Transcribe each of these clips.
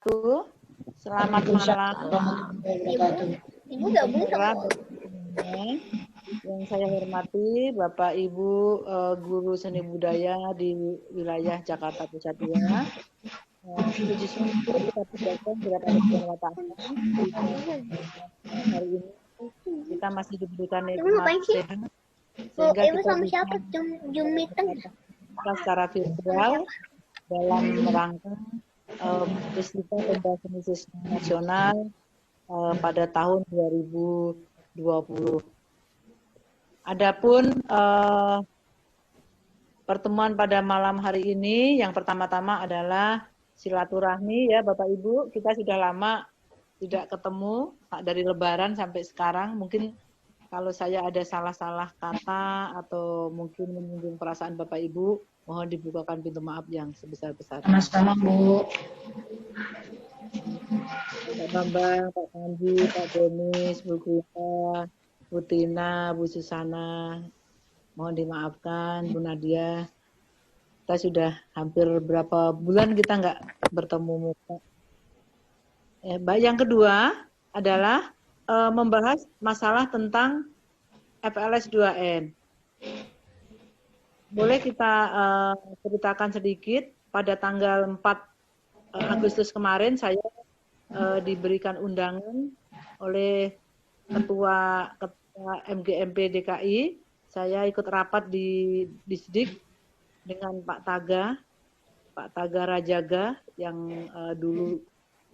Selamat malam. Ibu gabung sama yang saya hormati Bapak Ibu guru seni budaya di wilayah Jakarta Pusat ya. Puji syukur kita panjatkan kepada Allah Subhanahu wa Ta'ala. Hari ini kita masih diberikan nikmat sehat sehingga Ibu kita sama bisa siapa Zoom meeting secara virtual dalam rangka Festival Pentas Seni Siswa Nasional pada tahun 2020. Adapun pertemuan pada malam hari ini yang pertama-tama adalah silaturahmi ya Bapak Ibu. Kita sudah lama tidak ketemu dari Lebaran sampai sekarang. Mungkin kalau saya ada salah-salah kata atau mungkin menyinggung perasaan Bapak Ibu, mohon dibukakan pintu maaf yang sebesar-besarnya. Sama-sama Bu. Pak Bambang, Pak Panji, Pak Denis, Bu Gita, Bu Tina, Bu Susana, mohon dimaafkan, Bu Nadia. Kita sudah hampir berapa bulan kita nggak bertemu muka. Yang kedua adalah membahas masalah tentang FLS 2N. Boleh kita ceritakan sedikit, pada tanggal 4 Agustus kemarin saya diberikan undangan oleh Ketua MGMP DKI. Saya ikut rapat di Disdik dengan Pak Taga Rajaga yang dulu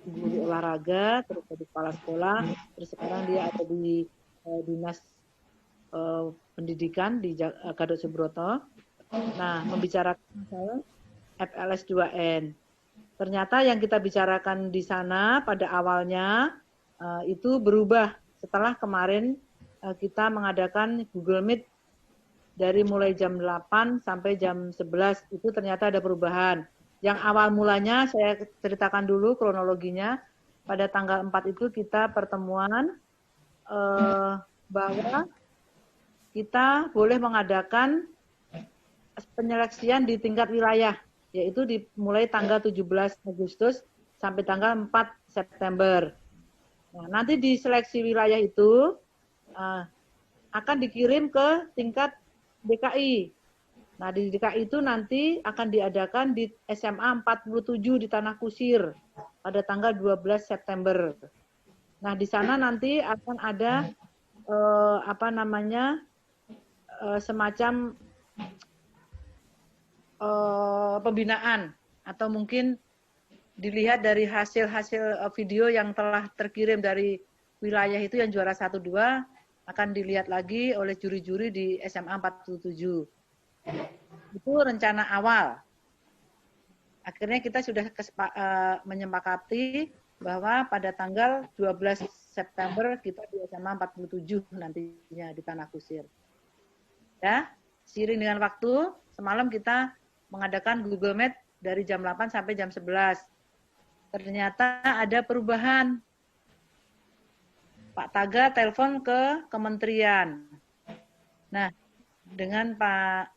guru olahraga, terus jadi kepala sekolah, terus sekarang dia ada di Dinas Pendidikan di Gatot Subroto. Nah, membicarakan masalah FLS 2N. Ternyata yang kita bicarakan di sana pada awalnya itu berubah setelah kemarin kita mengadakan Google Meet dari mulai jam 8 sampai jam 11 itu ternyata ada perubahan. Yang awal mulanya saya ceritakan dulu kronologinya. Pada tanggal 4 itu kita pertemuan bahwa kita boleh mengadakan penyeleksian di tingkat wilayah, yaitu dimulai tanggal 17 Agustus sampai tanggal 4 September. Nah, nanti di seleksi wilayah itu akan dikirim ke tingkat DKI. Nah, di DKI itu nanti akan diadakan di SMA 47 di Tanah Kusir pada tanggal 12 September. Nah, di sana nanti akan ada semacam pembinaan atau mungkin dilihat dari hasil-hasil video yang telah terkirim dari wilayah itu yang juara 1-2 akan dilihat lagi oleh juri-juri di SMA 47. Itu rencana awal. Akhirnya kita sudah menyepakati bahwa pada tanggal 12 September kita di SMA 47 nantinya di Tanah Kusir. Ya, seiring dengan waktu, semalam kita mengadakan Google Meet dari jam 8 sampai jam 11. Ternyata ada perubahan. Pak Taga telepon ke kementerian. Nah, dengan Pak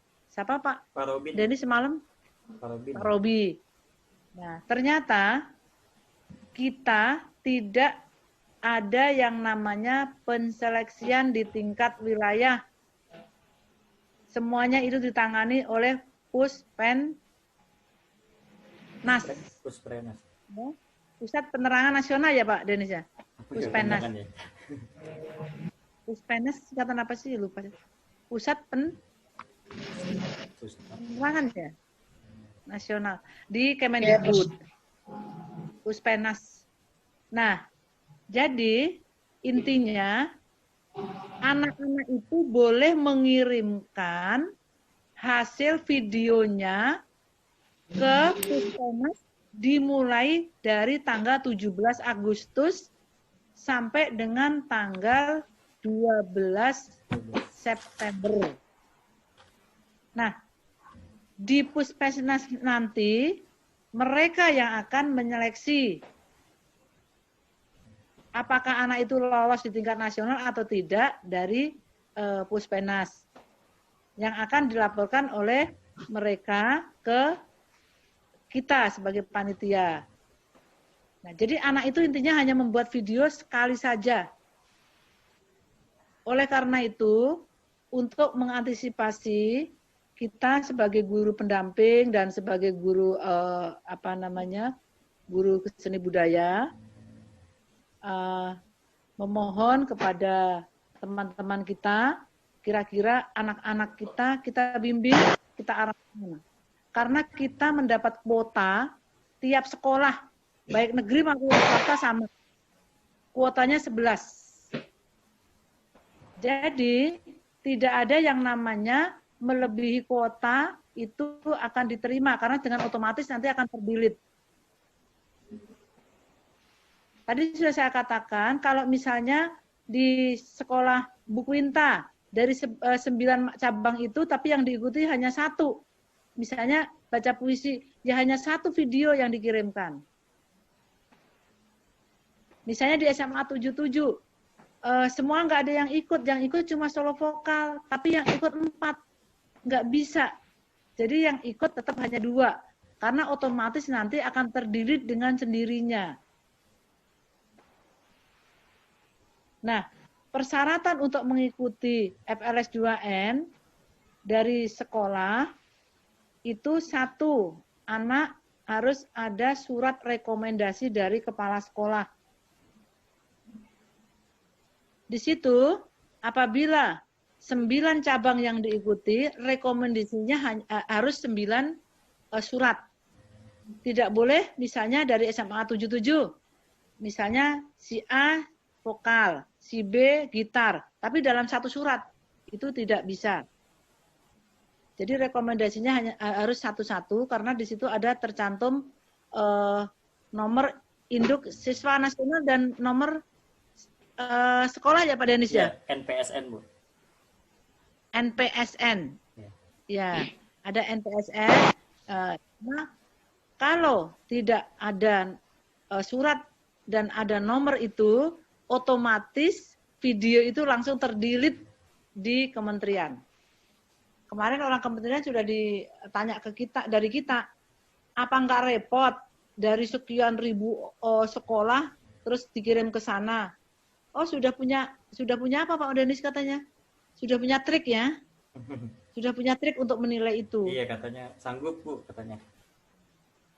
Robin. Denny semalam? Pak Robi. Nah, ternyata kita tidak ada yang namanya penseleksian di tingkat wilayah. Semuanya itu ditangani oleh Puspenas. Pusat Penerangan Nasional ya Pak Denis ya? Puspenas. Puspenas singkatan apa sih? Lupa. Pusat Penerangan ya? Nasional. Di Kemendikbud. Puspenas. Nah, jadi intinya anak-anak itu boleh mengirimkan hasil videonya ke Puspenas dimulai dari tanggal 17 Agustus sampai dengan tanggal 12 September. Nah, di Puspenas nanti mereka yang akan menyeleksi apakah anak itu lolos di tingkat nasional atau tidak dari Puspenas yang akan dilaporkan oleh mereka ke kita sebagai panitia. Nah, jadi anak itu intinya hanya membuat video sekali saja. Oleh karena itu, untuk mengantisipasi, kita sebagai guru pendamping dan sebagai guru guru seni budaya, memohon kepada teman-teman kita, kira-kira anak-anak kita bimbing, kita arahkan. Karena kita mendapat kuota tiap sekolah, baik negeri maupun swasta sama. Kuotanya 11. Jadi tidak ada yang namanya melebihi kuota itu akan diterima karena dengan otomatis nanti akan terdelete. Tadi sudah saya katakan kalau misalnya di sekolah Bu Quinta dari 9 cabang itu tapi yang diikuti hanya 1. Misalnya baca puisi ya hanya 1 video yang dikirimkan. Misalnya di SMA 77 semua nggak ada yang ikut cuma solo vokal, tapi yang ikut 4 nggak bisa. Jadi yang ikut tetap hanya 2, karena otomatis nanti akan terdelete dengan sendirinya. Nah, persyaratan untuk mengikuti FLS 2N dari sekolah itu 1, anak harus ada surat rekomendasi dari kepala sekolah. Di situ apabila 9 cabang yang diikuti, rekomendasinya harus 9 surat. Tidak boleh misalnya dari SMA 77, misalnya si A vokal, si B gitar, tapi dalam 1 surat, itu tidak bisa. Jadi rekomendasinya hanya harus 1-1 karena di situ ada tercantum nomor induk siswa nasional dan nomor sekolah ya Pak Denis ya? NPSN Bu. NPSN. Ya, ya ada NPSN. Nah, kalau tidak ada surat dan ada nomor itu, otomatis video itu langsung terdelete di kementerian. Kemarin orang kementerian sudah ditanya ke kita, dari kita, apa enggak repot dari sekian ribu sekolah terus dikirim ke sana? Oh sudah punya apa Pak Denis katanya? Sudah punya trik ya? Sudah punya trik untuk menilai itu. Iya katanya sanggup Bu katanya.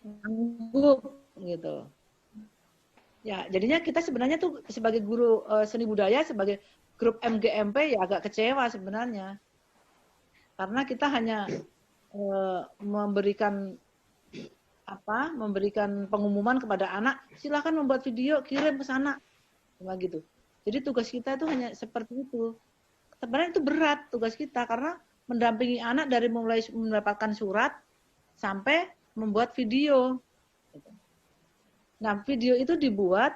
Sanggup gitu. Ya jadinya kita sebenarnya tuh sebagai guru seni budaya, sebagai grup MGMP ya agak kecewa sebenarnya. Karena kita hanya memberikan pengumuman kepada anak, silakan membuat video kirim ke sana, cuma gitu. Jadi tugas kita itu hanya seperti itu. Sebenarnya itu berat tugas kita karena mendampingi anak dari mulai mendapatkan surat sampai membuat video. Nah, video itu dibuat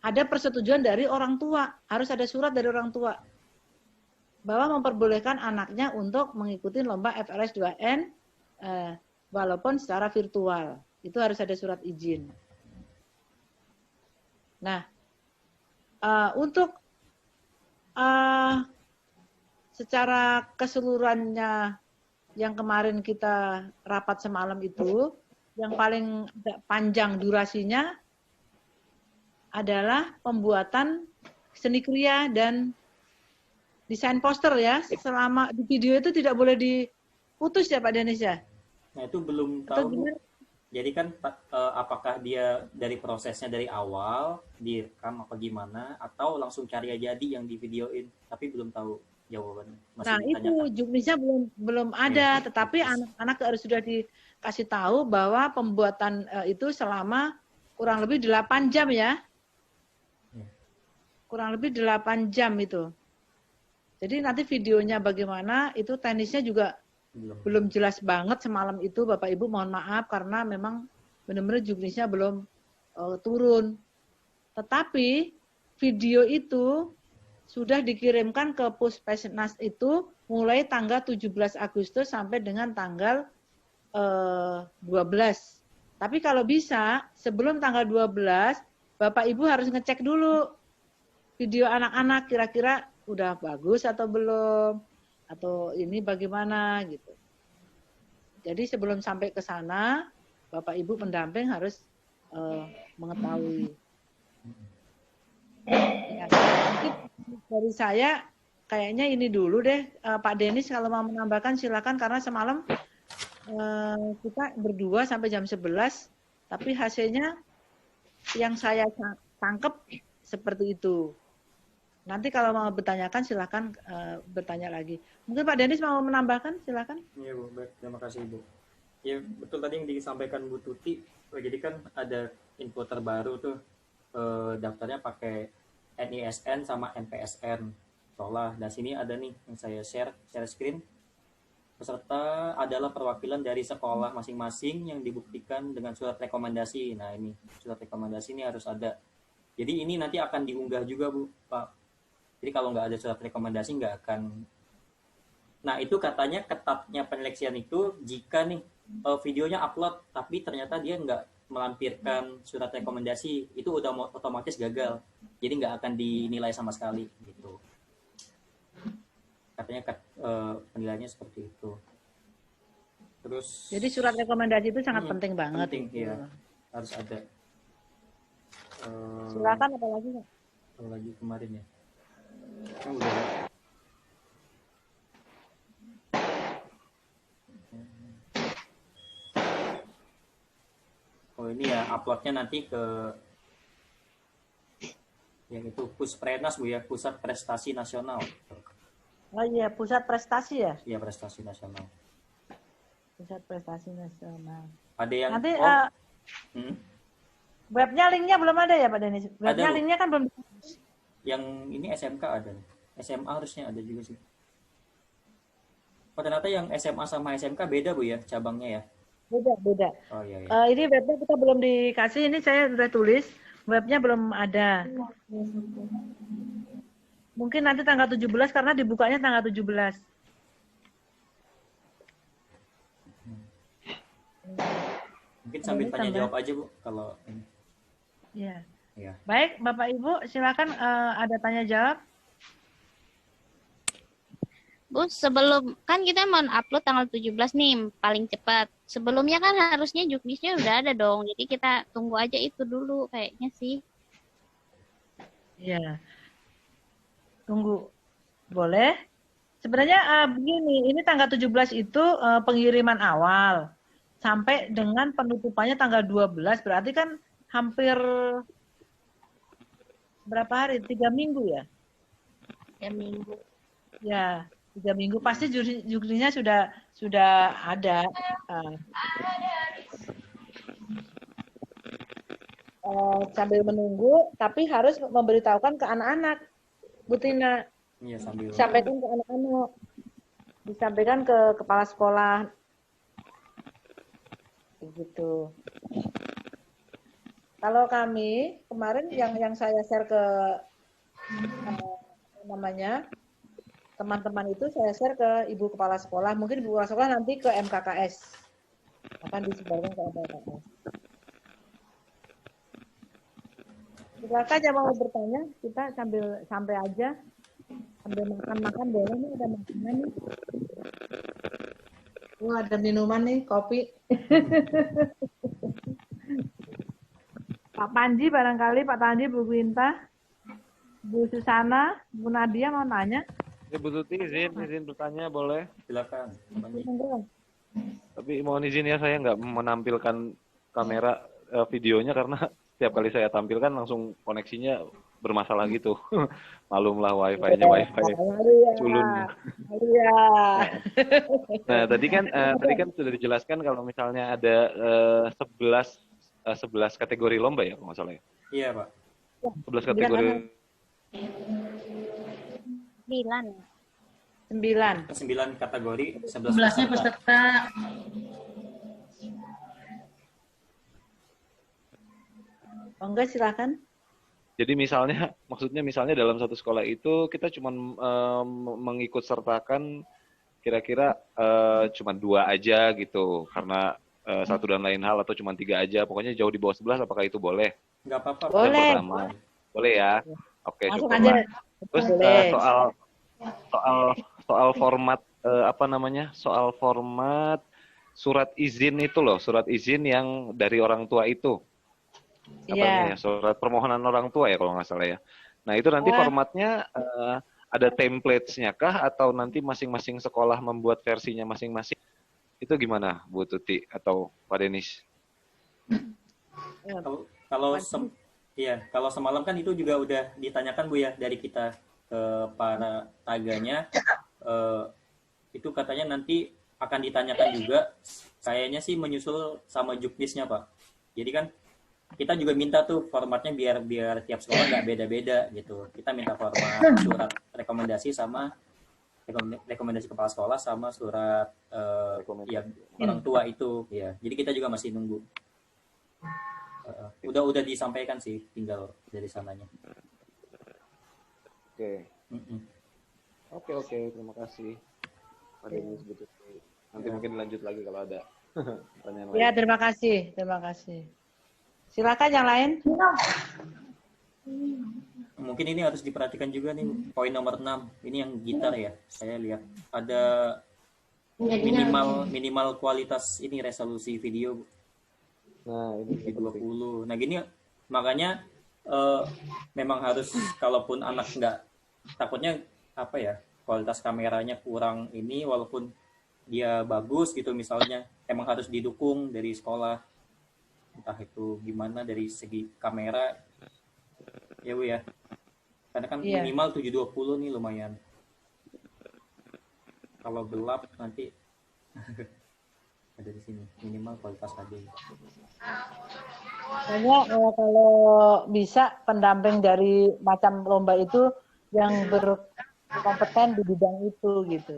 ada persetujuan dari orang tua, harus ada surat dari orang tua bahwa memperbolehkan anaknya untuk mengikuti lomba FLS 2N walaupun secara virtual. Itu harus ada surat izin. Nah, untuk secara keseluruhannya yang kemarin kita rapat semalam itu, yang paling panjang durasinya adalah pembuatan seni kriya dan desain poster ya. Selama di video itu tidak boleh diputus ya Pak Denis ya? Nah itu belum tahu Bu. Jadi kan apakah dia dari prosesnya dari awal direkam apa gimana atau langsung karya jadi yang di videoin, tapi belum tahu jawabannya. Nah itu juknisnya belum ada, tetapi anak-anak harus sudah dikasih tahu bahwa pembuatan itu selama kurang lebih 8 jam ya. Kurang lebih 8 jam itu. Jadi nanti videonya bagaimana itu teknisnya juga belum jelas banget semalam itu Bapak Ibu, mohon maaf karena memang benar-benar juknisnya belum turun. Tetapi video itu sudah dikirimkan ke Puspesnas itu mulai tanggal 17 Agustus sampai dengan tanggal 12. Tapi kalau bisa sebelum tanggal 12 Bapak Ibu harus ngecek dulu video anak-anak kira-kira udah bagus atau belum, atau ini bagaimana gitu. Jadi sebelum sampai ke sana, Bapak Ibu pendamping harus mengetahui. Ya, nanti dari saya kayaknya ini dulu deh, Pak Denis kalau mau menambahkan silakan karena semalam kita berdua sampai jam 11, tapi hasilnya yang saya tangkep seperti itu. Nanti kalau mau bertanyakan silakan bertanya lagi. Mungkin Pak Denis mau menambahkan, silakan. Iya Bu, baik, terima kasih Bu. Ya betul tadi yang disampaikan Bu Tuti. Jadi kan ada info terbaru tuh, daftarnya pakai NISN sama NPSN sekolah. Dan sini ada nih yang saya share screen. Peserta adalah perwakilan dari sekolah masing-masing yang dibuktikan dengan surat rekomendasi. Nah ini surat rekomendasi ini harus ada. Jadi ini nanti akan diunggah juga Bu, Pak. Jadi kalau nggak ada surat rekomendasi nggak akan. Nah itu katanya ketatnya penyeleksian itu jika nih videonya upload tapi ternyata dia nggak melampirkan surat rekomendasi, itu udah otomatis gagal. Jadi nggak akan dinilai sama sekali gitu. Katanya penilaiannya seperti itu. Terus. Jadi surat rekomendasi itu sangat penting banget. Penting, iya. Harus ada. Silakan apalagi Pak? Apalagi kemarin ya. Oh, udah. Oh ini ya uploadnya nanti ke yang itu Pusprenas Bu ya, Pusat Prestasi Nasional. Oh iya, Pusat Prestasi ya? Iya, Prestasi Nasional. Pusat Prestasi Nasional. Ada yang nanti webnya linknya belum ada ya Pak Denis? Webnya ada, linknya kan belum. Yang ini SMK ada, SMA harusnya ada juga sih. Oh ternyata yang SMA sama SMK beda Bu ya cabangnya ya? Beda. Oh iya. Ini webnya kita belum dikasih, ini saya sudah tulis, webnya belum ada. Mungkin nanti tanggal 17 karena dibukanya tanggal 17. Mungkin sambil tanya jawab aja Bu kalau ini. Iya. Ya. Baik, Bapak Ibu, silakan ada tanya jawab. Bu, sebelum kan kita mau upload tanggal 17 nih paling cepat. Sebelumnya kan harusnya juknisnya udah ada dong. Jadi kita tunggu aja itu dulu kayaknya sih. Iya. Tunggu. Boleh? Sebenarnya begini, ini tanggal 17 itu pengiriman awal. Sampai dengan penutupannya tanggal 12, berarti kan hampir berapa hari? 3 minggu ya? 3 minggu. Ya, 3 minggu. Pasti juknisnya sudah ada. Sambil menunggu, tapi harus memberitahukan ke anak-anak. Bu Tina, Iya, sambil disampaikan ke anak-anak, disampaikan ke kepala sekolah, begitu. Kalau kami kemarin yang saya share ke namanya teman-teman itu saya share ke ibu kepala sekolah, mungkin ibu kepala sekolah nanti ke MKKS akan disebarkan ke MKKS. Silakan aja mau bertanya, kita sampai aja. Sambil makan boleh nih, ada makanan nih. Wah, ada minuman nih, kopi. Pak Panji barangkali, Pak Panji, Bu Winta, Bu Susana, Bu Nadia mau nanya. Ya, Bu Tuti izin bertanya boleh? silakan. Tapi mohon izin ya, saya nggak menampilkan kamera videonya karena setiap kali saya tampilkan langsung koneksinya bermasalah gitu. Malumlah wifi-nya wifi culun. Iya. Nah, tadi kan sudah dijelaskan kalau misalnya ada 11 kategori lomba ya, kalau nggak salah ya. Iya, Pak. 11 kategori. 9 kategori, 11 11-nya peserta. Oh, enggak, silakan. Jadi misalnya dalam satu sekolah itu kita cuma mengikut sertakan kira-kira cuma 2 aja gitu karena satu dan lain hal, atau cuma 3 aja, pokoknya jauh di bawah 11, apakah itu boleh? Nggak apa-apa. Boleh. Yang pertama, boleh ya. Oke, Langsung syukurlah. aja. Terus Boleh. soal format soal format surat izin itu loh, surat izin yang dari orang tua itu. apa namanya Iya. ya, surat permohonan orang tua ya kalau nggak salah ya. Nah itu nanti Wah, formatnya ada template-nya kah atau nanti masing-masing sekolah membuat versinya masing-masing? Itu gimana Bu Tuti atau Pak Denis? eh, Kalau kalau iya, kalau semalam kan itu juga udah ditanyakan Bu ya dari kita ke para taganya. eh, itu katanya nanti akan ditanyakan juga, kayaknya sih menyusul sama juknisnya Pak. Jadi kan kita juga minta tuh formatnya biar biar tiap sekolah nggak beda-beda gitu. Kita minta format surat rekomendasi sama rekomendasi kepala sekolah sama surat ya orang tua itu ya. Jadi kita juga masih nunggu. Udah disampaikan sih, tinggal dari sananya. Oke. Mm-mm. Oke, terima kasih Pak Denis Bu Tuti. Nanti mungkin lanjut lagi kalau ada pertanyaan lain. ya terima kasih, terima kasih. Silakan yang lain. Mungkin ini harus diperhatikan juga nih poin nomor 6. Ini yang gitar ya. Saya lihat ada minimal kualitas ini resolusi video Nah, ini di 20. Nah, gini makanya memang harus kalaupun anak nggak, takutnya apa ya, kualitas kameranya kurang ini walaupun dia bagus gitu misalnya, emang harus didukung dari sekolah. Entah itu gimana dari segi kamera ya Bu ya. Karena kan Iya. minimal 720 nih lumayan. Kalau gelap nanti ada di sini minimal kualitas HD. Hanya kalau bisa pendamping dari macam lomba itu yang berkompeten di bidang itu gitu.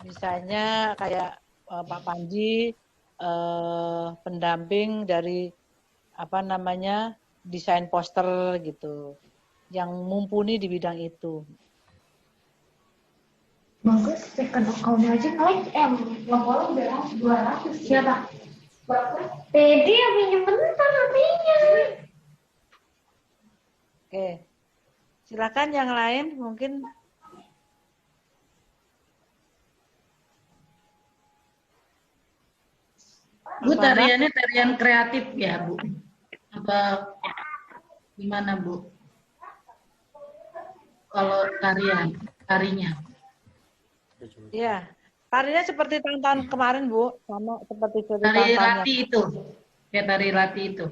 Misalnya kayak Pak Panji pendamping dari apa namanya desain poster gitu, yang mumpuni di bidang itu. Bagus, second account aja kali ngomong udah 200 siapa? Teddy yang pinjam bentar HP-nya. Oke, silakan yang lain mungkin. Bu, tariannya tarian kreatif ya, Bu? Apa gimana, Bu? Kalau tarinya. Iya, tarinya seperti tahun-tahun kemarin Bu, sama seperti Tari tahun-tahun rati itu. Kayak tari rati itu.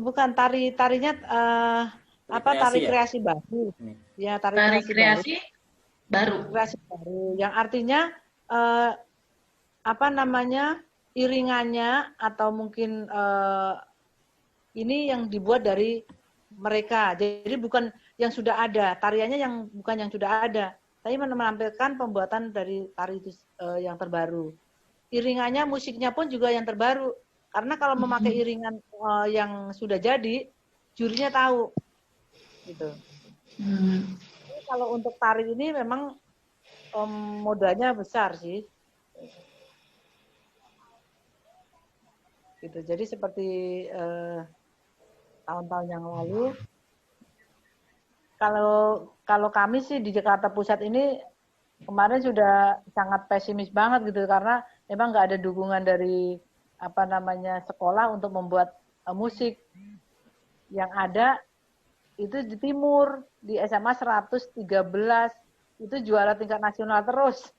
bukan tarinya tari ya? kreasi baru. Ini. Ya, tari Kreasi baru. kreasi baru. Yang artinya apa namanya, iringannya atau mungkin ini yang dibuat dari mereka. Jadi bukan yang sudah ada, tariannya yang bukan yang sudah ada, tapi menampilkan pembuatan dari tari itu yang terbaru. Iringannya, musiknya pun juga yang terbaru. Karena kalau memakai iringan yang sudah jadi, jurinya tahu. Gitu. Jadi kalau untuk tari ini memang modalnya besar sih. Gitu. Jadi seperti tahun-tahun yang lalu, kalau kami sih di Jakarta Pusat ini kemarin sudah sangat pesimis banget gitu, karena memang nggak ada dukungan dari apa namanya sekolah untuk membuat musik. Yang ada itu di timur, di SMA 113 itu juara tingkat nasional terus.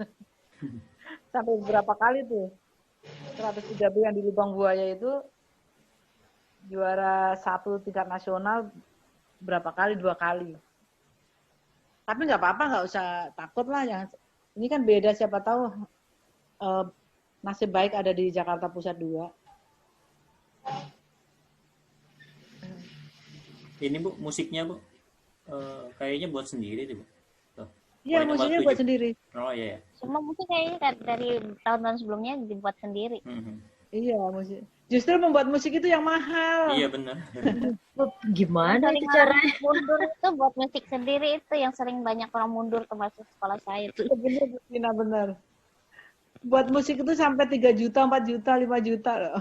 Sampai beberapa kali tuh. 113 yang di Lubang Buaya itu juara 1 tingkat nasional berapa kali, 2 kali. Tapi nggak apa-apa, nggak usah takut lah. Yang ini kan beda, siapa tahu nasib baik ada di Jakarta Pusat 2. Ini Bu, musiknya Bu, kayaknya buat sendiri deh Bu. Iya, musiknya buat sendiri. Oh iya. Semua musik kayaknya dari tahun-tahun sebelumnya dibuat sendiri. Iya, musik. Justru membuat musik itu yang mahal. Iya benar. Gimana Yang itu sering caranya? orang mundur itu buat musik sendiri, itu yang sering banyak orang mundur termasuk sekolah saya itu. Benar. Buat musik itu sampai 3 juta, 4 juta, 5 juta loh.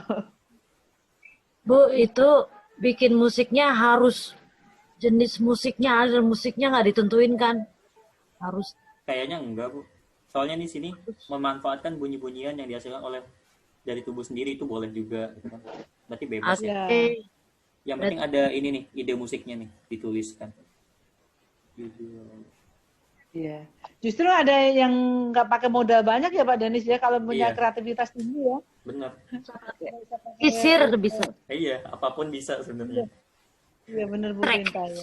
Bu, itu bikin musiknya harus jenis musiknya, ada musiknya nggak ditentuin kan? Harus. Kayaknya enggak Bu. Soalnya di sini memanfaatkan bunyi-bunyian yang dihasilkan oleh dari tubuh sendiri itu boleh juga gitu kan. Berarti bebas Oke. ya. Yang penting ada ini nih, ide musiknya nih dituliskan. Judul. Iya. Justru ada yang nggak pakai modal banyak ya Pak Danis ya kalau punya Iya. kreativitas tinggi ya. Bener. Sisir bisa. Iya, apapun bisa sebenarnya. Iya bener Bu Inta ya.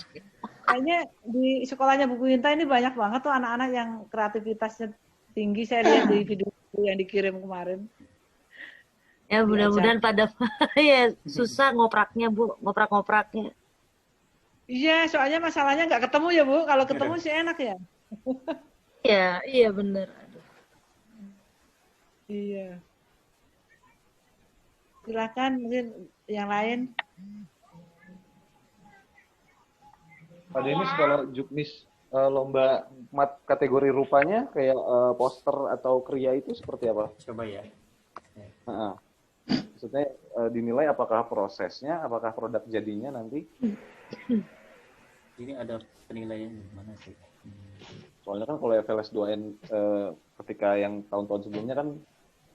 Kayaknya di sekolahnya Bu Inta ini banyak banget tuh anak-anak yang kreativitasnya tinggi. Saya lihat di video yang dikirim kemarin. Ya mudah-mudahan pada ya susah ngopraknya Bu, ngoprak-ngopraknya. Iya, soalnya masalahnya nggak ketemu ya Bu. Kalau ketemu sih enak ya. Iya bener. Aduh. Iya. Silakan mungkin yang lain. Pak Denis, kalau Juknis lomba kategori rupanya kayak poster atau kriya itu seperti apa? Coba ya. Heeh. Maksudnya dinilai apakah prosesnya, apakah produk jadinya nanti? Ini ada penilaian gimana sih? Soalnya kan kalau FLS 2N ketika yang tahun-tahun sebelumnya kan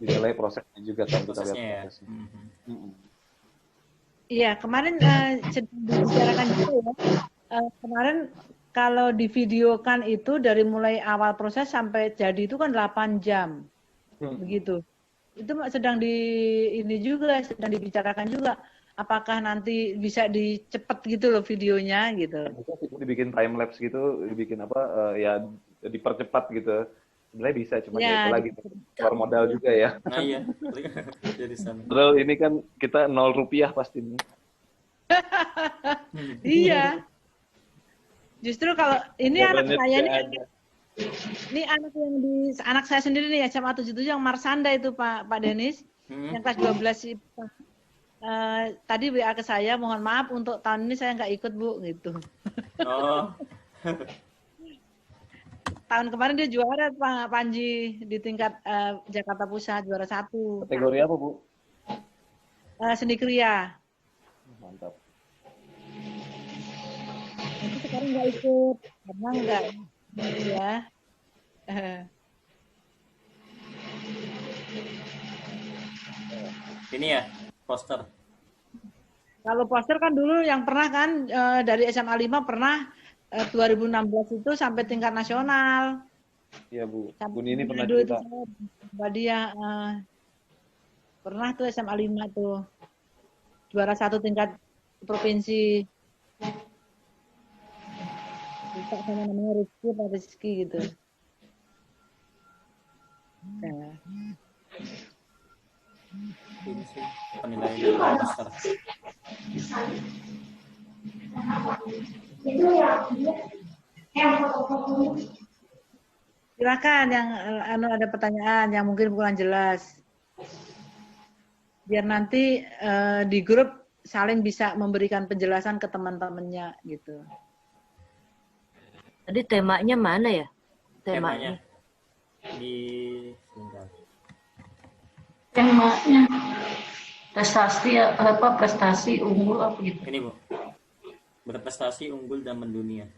dinilai prosesnya juga kan, kita lihat Prosesnya ya. prosesnya. Iya, kemarin sedang dibicarakan juga ya. Kemarin kalau divideokan itu dari mulai awal proses sampai jadi itu kan 8 jam. Begitu. Itu sedang sedang dibicarakan juga. Apakah nanti bisa dicepet gitu loh videonya gitu. Bisa dibikin time lapse gitu, dibikin ya dipercepat gitu. Sebenarnya bisa, cuma ya itu lagi keluar modal juga ya. Nah iya, jadi sana. Padahal ini kan kita 0 rupiah pasti nih. Iya. Justru kalau ini anak saya nih, ini anak saya sendiri nih SMA 77 yang Marsanda itu Pak Denis, yang kelas 12 sih. Tadi WA ke saya, mohon maaf untuk tahun ini saya nggak ikut Bu gitu. Oh. Tahun kemarin dia juara Pak Panji di tingkat Jakarta Pusat, juara 1. Kategori apa Bu? Seni kriya. Mantap. Tapi sekarang nggak ikut karena nggak ya. Ini ya poster. Kalau poster kan dulu yang pernah kan dari SMA 5 pernah 2016 itu sampai tingkat nasional. Iya Bu. Sampai Bu Nini pernah itu cerita. dia pernah tuh SMA 5 tuh juara 1 tingkat provinsi. Lupa sama namanya Rizky gitu. Nah. Ini sih penilaian dari poster. Itu yang foto-foto. Silakan yang ada pertanyaan yang mungkin kurang jelas. Biar nanti di grup saling bisa memberikan penjelasan ke teman-temannya gitu. Tadi temanya mana ya? Temanya di sebentar. Temanya prestasi unggul apa gitu. Ini Bu. Berprestasi unggul dan mendunia.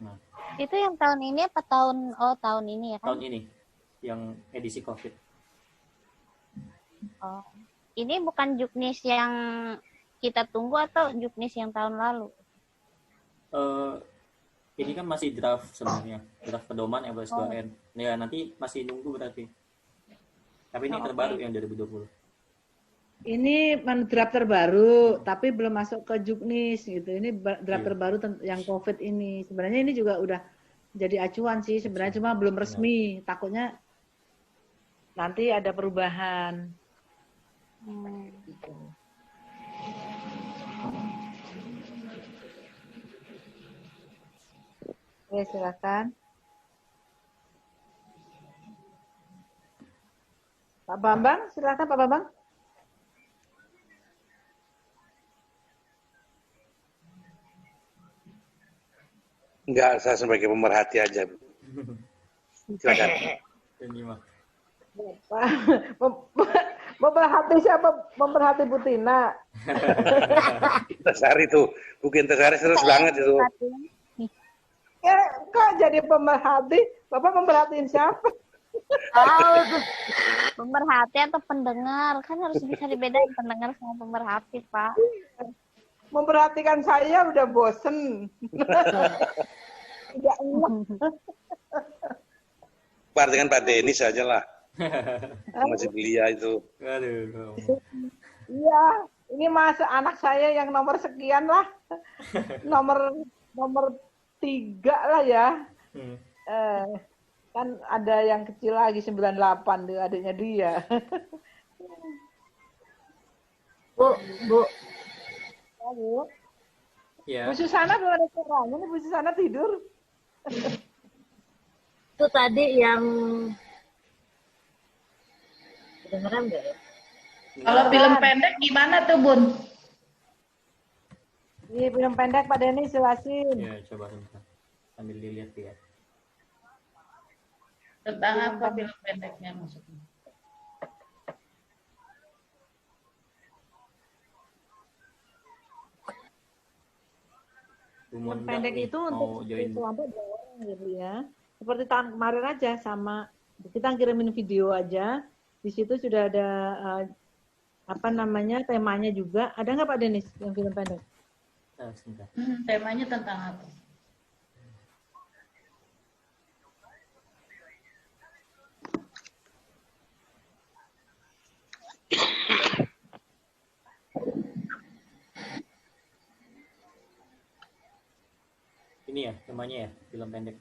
Nah, Itu yang tahun ini apa tahun ini ya kan? tahun ini yang edisi COVID. Oh. Ini bukan Juknis yang kita tunggu atau Juknis yang tahun lalu? Ini kan masih draft sebenarnya, draft pedoman FLS 2N. Ya nanti masih nunggu berarti. Tapi ini terbaru yang 2020. Ini draft terbaru, tapi belum masuk ke Juknis gitu. Ini draft terbaru yang COVID ini. Sebenarnya ini juga udah jadi acuan sih. Sebenarnya cuma belum resmi. Takutnya nanti ada perubahan. Gitu. Oke, silakan. Pak Bambang, silakan Pak Bambang. Enggak, saya sebagai pemerhati aja. Silakan. Ini mah. Memerhati siapa? Memerhati Bu Tina. Intasari tuh, Bu Intasari serius banget itu. Ya, kok jadi pemerhati? Bapak memperhatiin siapa? Oh, tuh. Pemerhati atau pendengar? Kan harus bisa dibedain pendengar sama pemerhati, Pak. Memperhatikan saya udah bosen. Tidak enak. Perhatikan Pak Denis aja lah. Masih belia itu. Aduh. Iya, ini mas anak saya yang nomor sekian lah. nomor 3 lah ya. Kan ada yang kecil lagi 98 tuh adiknya dia. Bu. Ya, Bu. Ya. Bu Susana belum ada suaranya nih, Bu Susana tidur. Itu tadi yang kedengeran nggak ya? Kalau film pendek gimana tuh, Bun? Iya, film pendek Pak Denis jelasin. Ya, coba sebentar. Sambil dilihat ya. Tentang apa film pendeknya maksudnya? Film pendek itu untuk kelompok 2 orang gitu ya. Seperti tahun kemarin aja sama kita ngirimin video aja. Di situ sudah ada temanya juga. Ada nggak Pak Denis yang film pendek? Temanya tentang apa? Ini ya, temanya ya, film pendek.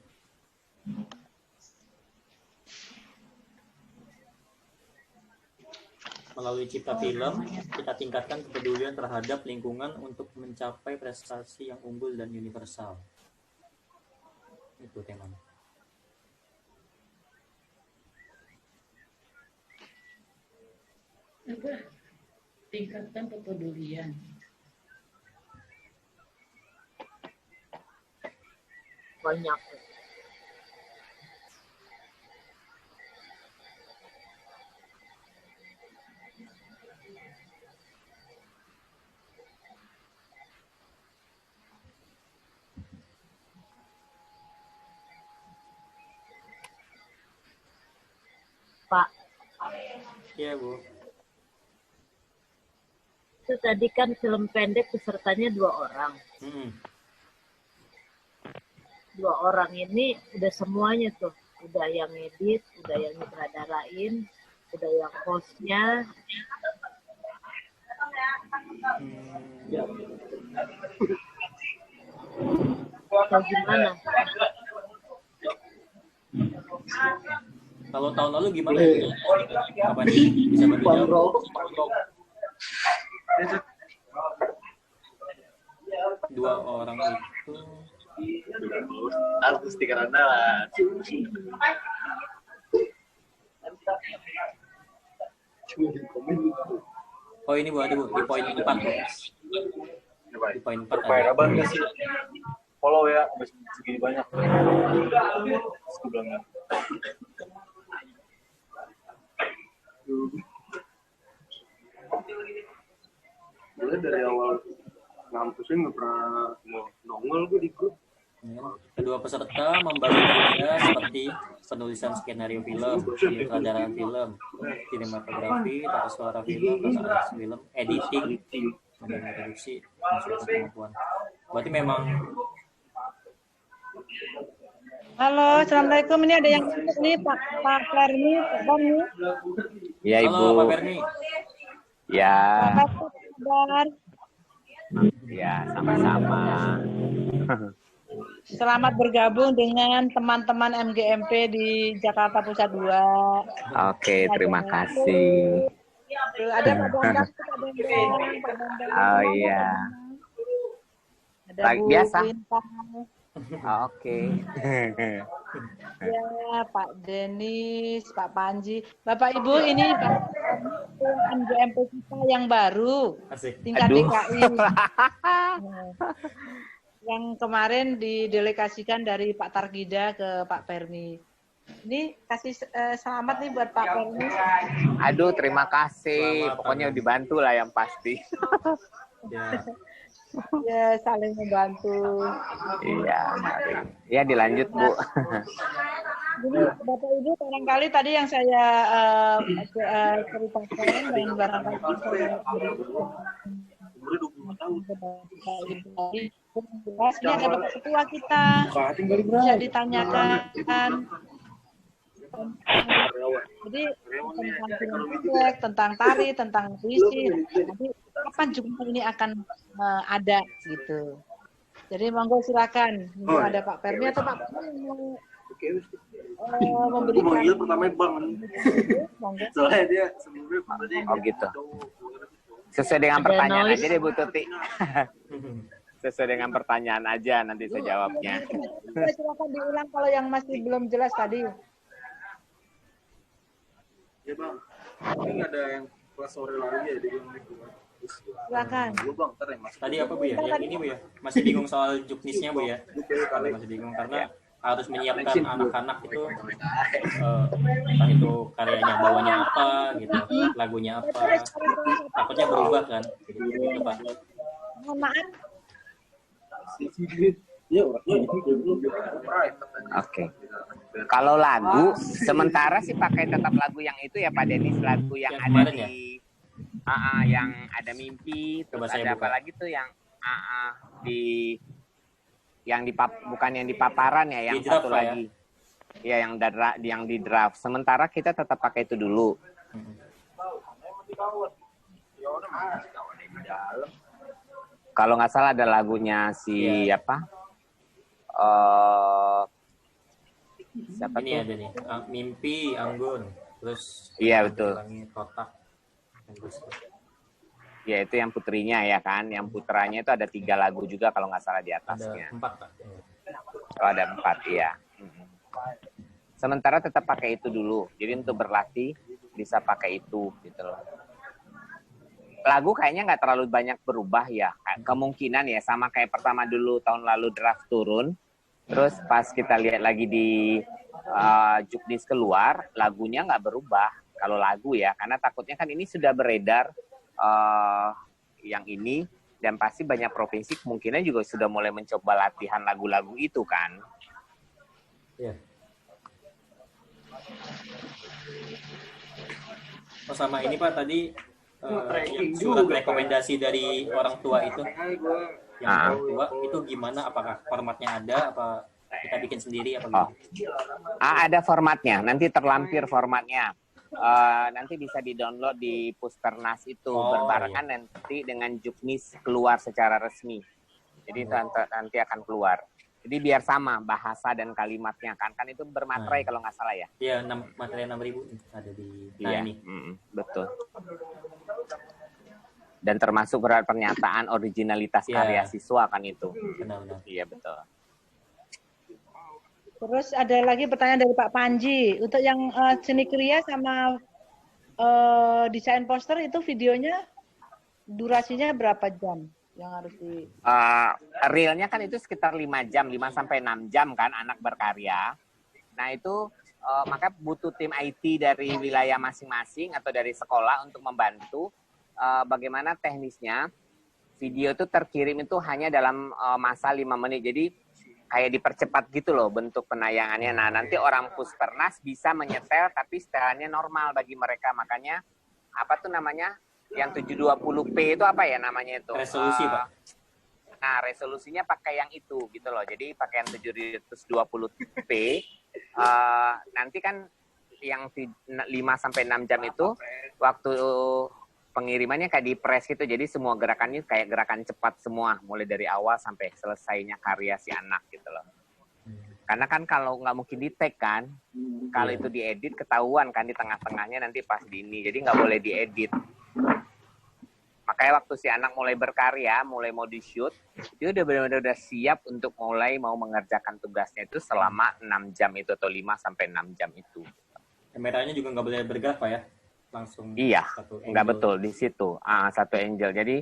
Melalui cipta film, kita tingkatkan kepedulian terhadap lingkungan untuk mencapai prestasi yang unggul dan universal. Itu temanya. Apa? Tingkatkan kepedulian. Banyak. Pak, Iya, Bu. itu tadi kan film pendek pesertanya 2 orang. 2 orang ini udah semuanya tuh. Udah yang edit, udah yang nyutradarain, udah yang hostnya. Atau gimana? Kalau tahun lalu gimana? Apa nih? Bisa bantu jawab? 2 orang itu harus dikarenakan. Oh ini Bu, ada Bu, di poin 4. Di poin 4 Bayar ada. abang nggak sih? Follow ya, habis segini banyak. Terus gue bilang, gue dari awal ngampusnya nggak pernah nongol gue di grup. Ya. Kedua peserta membagi tugas seperti penulisan skenario film, penyutradaraan film, sinematografi, tata suara film, tata analisis film, editing, dan produksi, konsultasi kemampuan. Berarti memang. Halo, assalamualaikum. Ini ada yang masuk nih Pak Fermi, Pak Fermi. Ya Ibu. Halo Pak Fermi. Ya. Apa kabar? Ya, sama-sama. Selamat bergabung dengan teman-teman MGMP di Jakarta Pusat 2. Oke, terima kasih. Ada Pak Bambang, Pak Bambang. Oh iya. Ada Like Bu biasa. Bintang. Oke. Ya, Pak Denis, Pak Panji. Bapak Ibu, ini MGMP kita yang baru. Asik. Tingkat Aduh. DKI. Yang kemarin didelegasikan dari Pak Targida ke Pak Fermi. Ini kasih selamat nih buat Pak Fermi. Aduh, terima kasih. Selamat, Pokoknya Pak. dibantu lah yang pasti. Ya. Ya, saling membantu. Iya. Iya, dilanjut, Bu. Jadi Bapak Ibu barangkali tadi yang saya ceritakan dan barangkali saya ini ada Bapak Ketua kita bisa ditanyakan. Jadi tentang film tentang tari, tentang puisi, nanti kapan juga ini akan ada gitu. Jadi monggo silakan, ada Pak Permi atau Pak Permi yang mau memberikan. Pertama Bang. Soalnya dia sebelumnya Oh gitu. Sesuai dengan pertanyaan aja deh Bu Tuti. Sesuai dengan pertanyaan aja nanti saya jawabnya. Silakan diulang kalau yang masih belum jelas tadi. Ya Bang, ini ada yang kelas sore lagi ya di Silakan. Tadi apa Bu ya? Yang ini Bu ya? Masih bingung soal juknisnya Bu ya? Masih bingung karena harus menyiapkan anak-anak itu entah itu karyanya bawanya apa gitu, lagunya apa, takutnya berubah kan gitu Pak. Mohon maaf. Oke. Kalau lagu, sementara sih pakai tetap lagu yang itu ya Pak Denis, lagu yang ada di yang ada mimpi, terus ada apa lagi tuh yang bukan yang di paparan ya, yang satu lagi. Ya yang di draft. Sementara kita tetap pakai itu dulu. Kalau nggak salah ada lagunya si apa? Siapa ini tuh? Ada nih, Mimpi, Anggun, terus iya betul. Langit, Kotak. Ya itu yang putrinya ya kan, yang putranya itu ada 3 lagu juga kalau nggak salah di atasnya. Ada 4 Pak. Oh ada 4 ya. Sementara tetap pakai itu dulu, jadi untuk berlatih bisa pakai itu gitu loh. Lagu kayaknya nggak terlalu banyak berubah ya, kemungkinan ya sama kayak pertama dulu tahun lalu draft turun. Terus pas kita lihat lagi di Juknis keluar, lagunya nggak berubah. Kalau lagu ya, karena takutnya kan ini sudah beredar yang ini, dan pasti banyak provinsi kemungkinan juga sudah mulai mencoba latihan lagu-lagu itu kan. Iya. Oh sama ini Pak tadi yang surat rekomendasi dari orang tua itu. Yang orang tua itu gimana? Apakah formatnya ada? Apa kita bikin sendiri? Apa ada formatnya. Nanti terlampir formatnya. Nanti bisa di-download di Puspernas itu berbarengan nanti dengan Juknis keluar secara resmi. Jadi nanti akan keluar. Jadi biar sama bahasa dan kalimatnya kan itu bermaterai kalau nggak salah ya. Iya, materai 6.000 ada di ini. Betul. Dan termasuk pernyataan originalitas karya siswa kan itu. Benar-benar. Iya betul. Terus ada lagi pertanyaan dari Pak Panji. Untuk yang seni kriya sama desain poster itu videonya durasinya berapa jam yang harus di... Realnya kan itu sekitar 5 jam, 5-6 jam kan anak berkarya. Nah itu maka butuh tim IT dari wilayah masing-masing atau dari sekolah untuk membantu bagaimana teknisnya video itu terkirim itu hanya dalam masa 5 menit. Jadi kayak dipercepat gitu loh bentuk penayangannya. Nah, nanti orang Puspernas bisa menyetel tapi setelannya normal bagi mereka. Makanya apa tuh namanya? Yang 720p itu apa ya namanya itu? Resolusi, Pak. Nah, resolusinya pakai yang itu gitu loh. Jadi pakai yang 720p. Nanti kan yang 5-6 jam itu waktu pengirimannya kayak di press gitu, jadi semua gerakannya kayak gerakan cepat semua, mulai dari awal sampai selesainya karya si anak gitu loh. Karena kan kalau nggak mungkin di tag kan, kalau itu diedit ketahuan kan di tengah-tengahnya nanti pas di ini, jadi nggak boleh diedit. Makanya waktu si anak mulai berkarya, mulai mau di shoot, dia udah benar-benar udah siap untuk mulai mau mengerjakan tugasnya itu selama 6 jam itu atau 5-6 jam itu. Kameranya juga nggak boleh bergerak Pak ya? Langsung iya, nggak betul di situ. Satu angel, jadi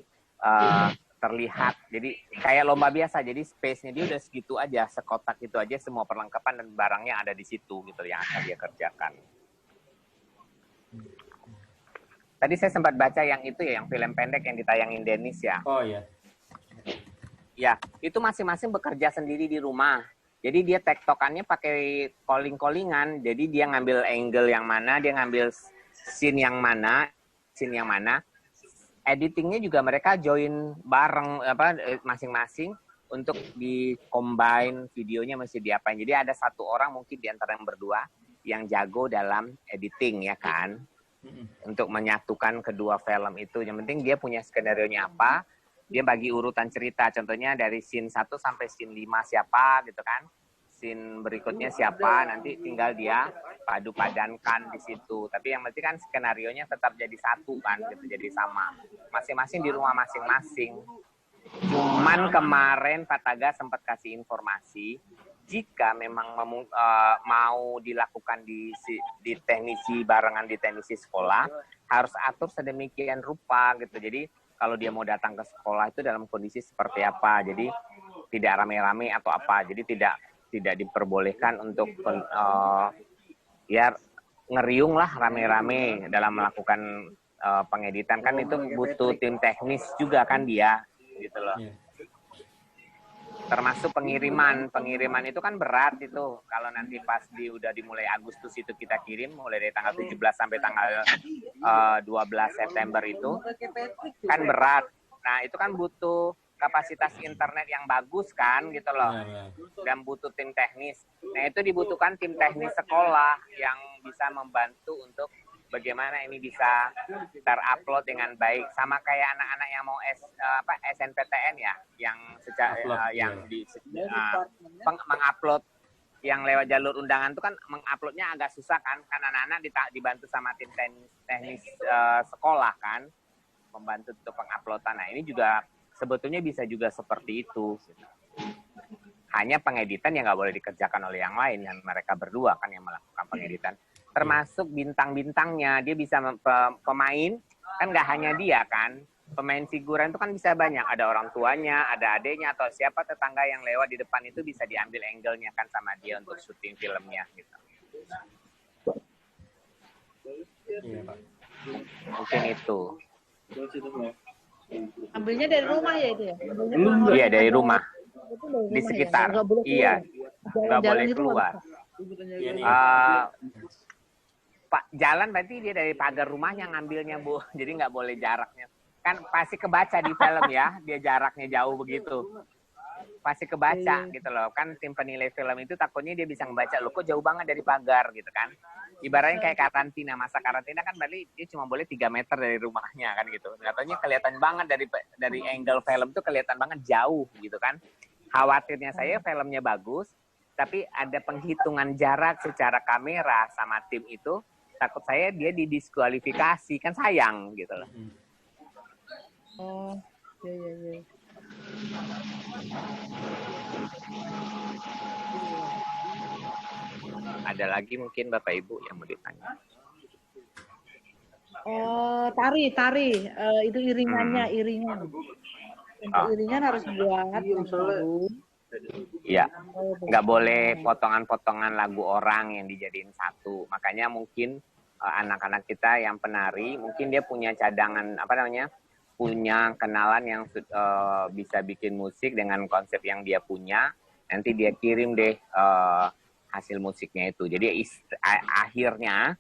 terlihat. Jadi kayak lomba biasa, jadi space-nya dia udah segitu aja, sekotak itu aja, semua perlengkapan dan barangnya ada di situ gitu yang akan dia kerjakan. Tadi saya sempat baca yang itu ya, yang film pendek yang ditayangin Denis ya. Oh iya. Ya, itu masing-masing bekerja sendiri di rumah. Jadi dia tektokannya pakai calling-callingan. Jadi dia ngambil angle yang mana, dia ngambil scene yang mana. Editingnya juga mereka join bareng masing-masing untuk di-combine videonya mesti diapain. Jadi ada satu orang mungkin di antara yang berdua yang jago dalam editing ya kan. Untuk menyatukan kedua film itu. Yang penting dia punya skenario-nya apa, dia bagi urutan cerita, contohnya dari scene 1 sampai scene 5 siapa gitu kan, scene berikutnya siapa, nanti tinggal dia padu-padankan di situ. Tapi yang penting kan skenarionya tetap jadi satu kan, gitu, jadi sama. Masing-masing di rumah masing-masing. Cuman kemarin Pak Taga sempat kasih informasi, jika memang mau dilakukan di teknisi barengan di teknisi sekolah, harus atur sedemikian rupa gitu. Jadi kalau dia mau datang ke sekolah itu dalam kondisi seperti apa. Jadi tidak rame-rame atau apa. Jadi tidak diperbolehkan untuk ya ngeriung lah rame-rame dalam melakukan pengeditan. Kan itu butuh tim teknis juga kan dia gitu loh. Termasuk pengiriman itu kan berat itu. Kalau nanti pas udah dimulai Agustus itu kita kirim mulai dari tanggal 17 sampai tanggal 12 September itu kan berat. Nah itu kan butuh kapasitas internet yang bagus kan gitu loh, dan butuh tim teknis. Nah itu dibutuhkan tim teknis sekolah yang bisa membantu untuk bagaimana ini bisa terupload dengan baik, sama kayak anak-anak yang mau SNPTN ya, yang mengupload yang lewat jalur undangan itu kan menguploadnya agak susah kan anak-anak dibantu sama tim teknis sekolah kan, membantu untuk penguploadan. Nah ini juga sebetulnya bisa juga seperti itu. Hanya pengeditan yang nggak boleh dikerjakan oleh yang lain, yang mereka berdua kan yang melakukan pengeditan. Termasuk bintang-bintangnya, dia bisa pemain, kan nggak hanya dia kan, pemain figuran itu kan bisa banyak, ada orang tuanya, ada adiknya, atau siapa tetangga yang lewat di depan itu bisa diambil angle-nya kan sama dia untuk syuting filmnya gitu. Mungkin itu. Ambilnya dari rumah ya itu ya? Iya dari rumah, di sekitar, iya, nggak boleh keluar. Pak jalan berarti dia dari pagar rumahnya ngambilnya Bu, jadi nggak boleh jaraknya. Kan pasti kebaca di film ya, dia jaraknya jauh begitu. Pasti kebaca gitu loh. Kan tim penilai film itu takutnya dia bisa ngebaca, loh kok jauh banget dari pagar gitu kan. Ibaratnya kayak karantina, masa karantina kan berarti dia cuma boleh 3 meter dari rumahnya kan gitu. Katanya kelihatan banget dari angle film tuh kelihatan banget jauh gitu kan. Khawatirnya saya filmnya bagus, tapi ada penghitungan jarak secara kamera sama tim itu, takut saya dia didiskualifikasi, kan sayang gitu loh. Oh, iya. Ada lagi mungkin Bapak Ibu yang mau ditanya? Oh, tari. Itu iringan. Untuk iringan harus buat. Iya, nggak boleh potongan-potongan lagu orang yang dijadiin satu. Makanya mungkin anak-anak kita yang penari, mungkin dia punya cadangan, punya kenalan yang bisa bikin musik dengan konsep yang dia punya. Nanti dia kirim deh hasil musiknya itu. Jadi akhirnya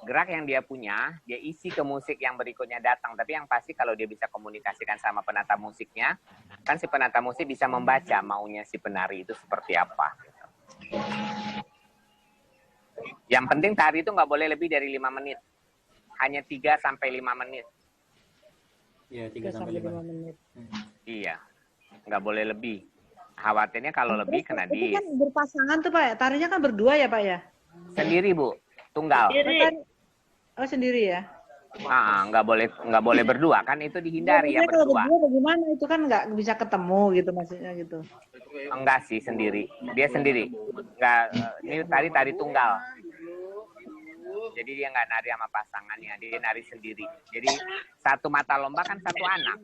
gerak yang dia punya, dia isi ke musik yang berikutnya datang. Tapi yang pasti kalau dia bisa komunikasikan sama penata musiknya, kan si penata musik bisa membaca maunya si penari itu seperti apa. Yang penting tari itu nggak boleh lebih dari 5 menit. Hanya 3-5 menit. Iya, 3-5 menit. Iya, nggak boleh lebih. Khawatirnya kalau lebih kena Itu kan berpasangan tuh Pak, tarinya kan berdua ya Pak ya? Sendiri Bu, tunggal. Oh sendiri ya? Nggak boleh berdua kan, itu dihindari ya kalau berdua. berdua bagaimana? Itu kan nggak bisa ketemu gitu maksudnya gitu. Enggak sih, sendiri. Dia sendiri. Nggak, ini tari tunggal. Jadi dia nggak nari sama pasangannya, dia nari sendiri. Jadi satu mata lomba kan satu anak.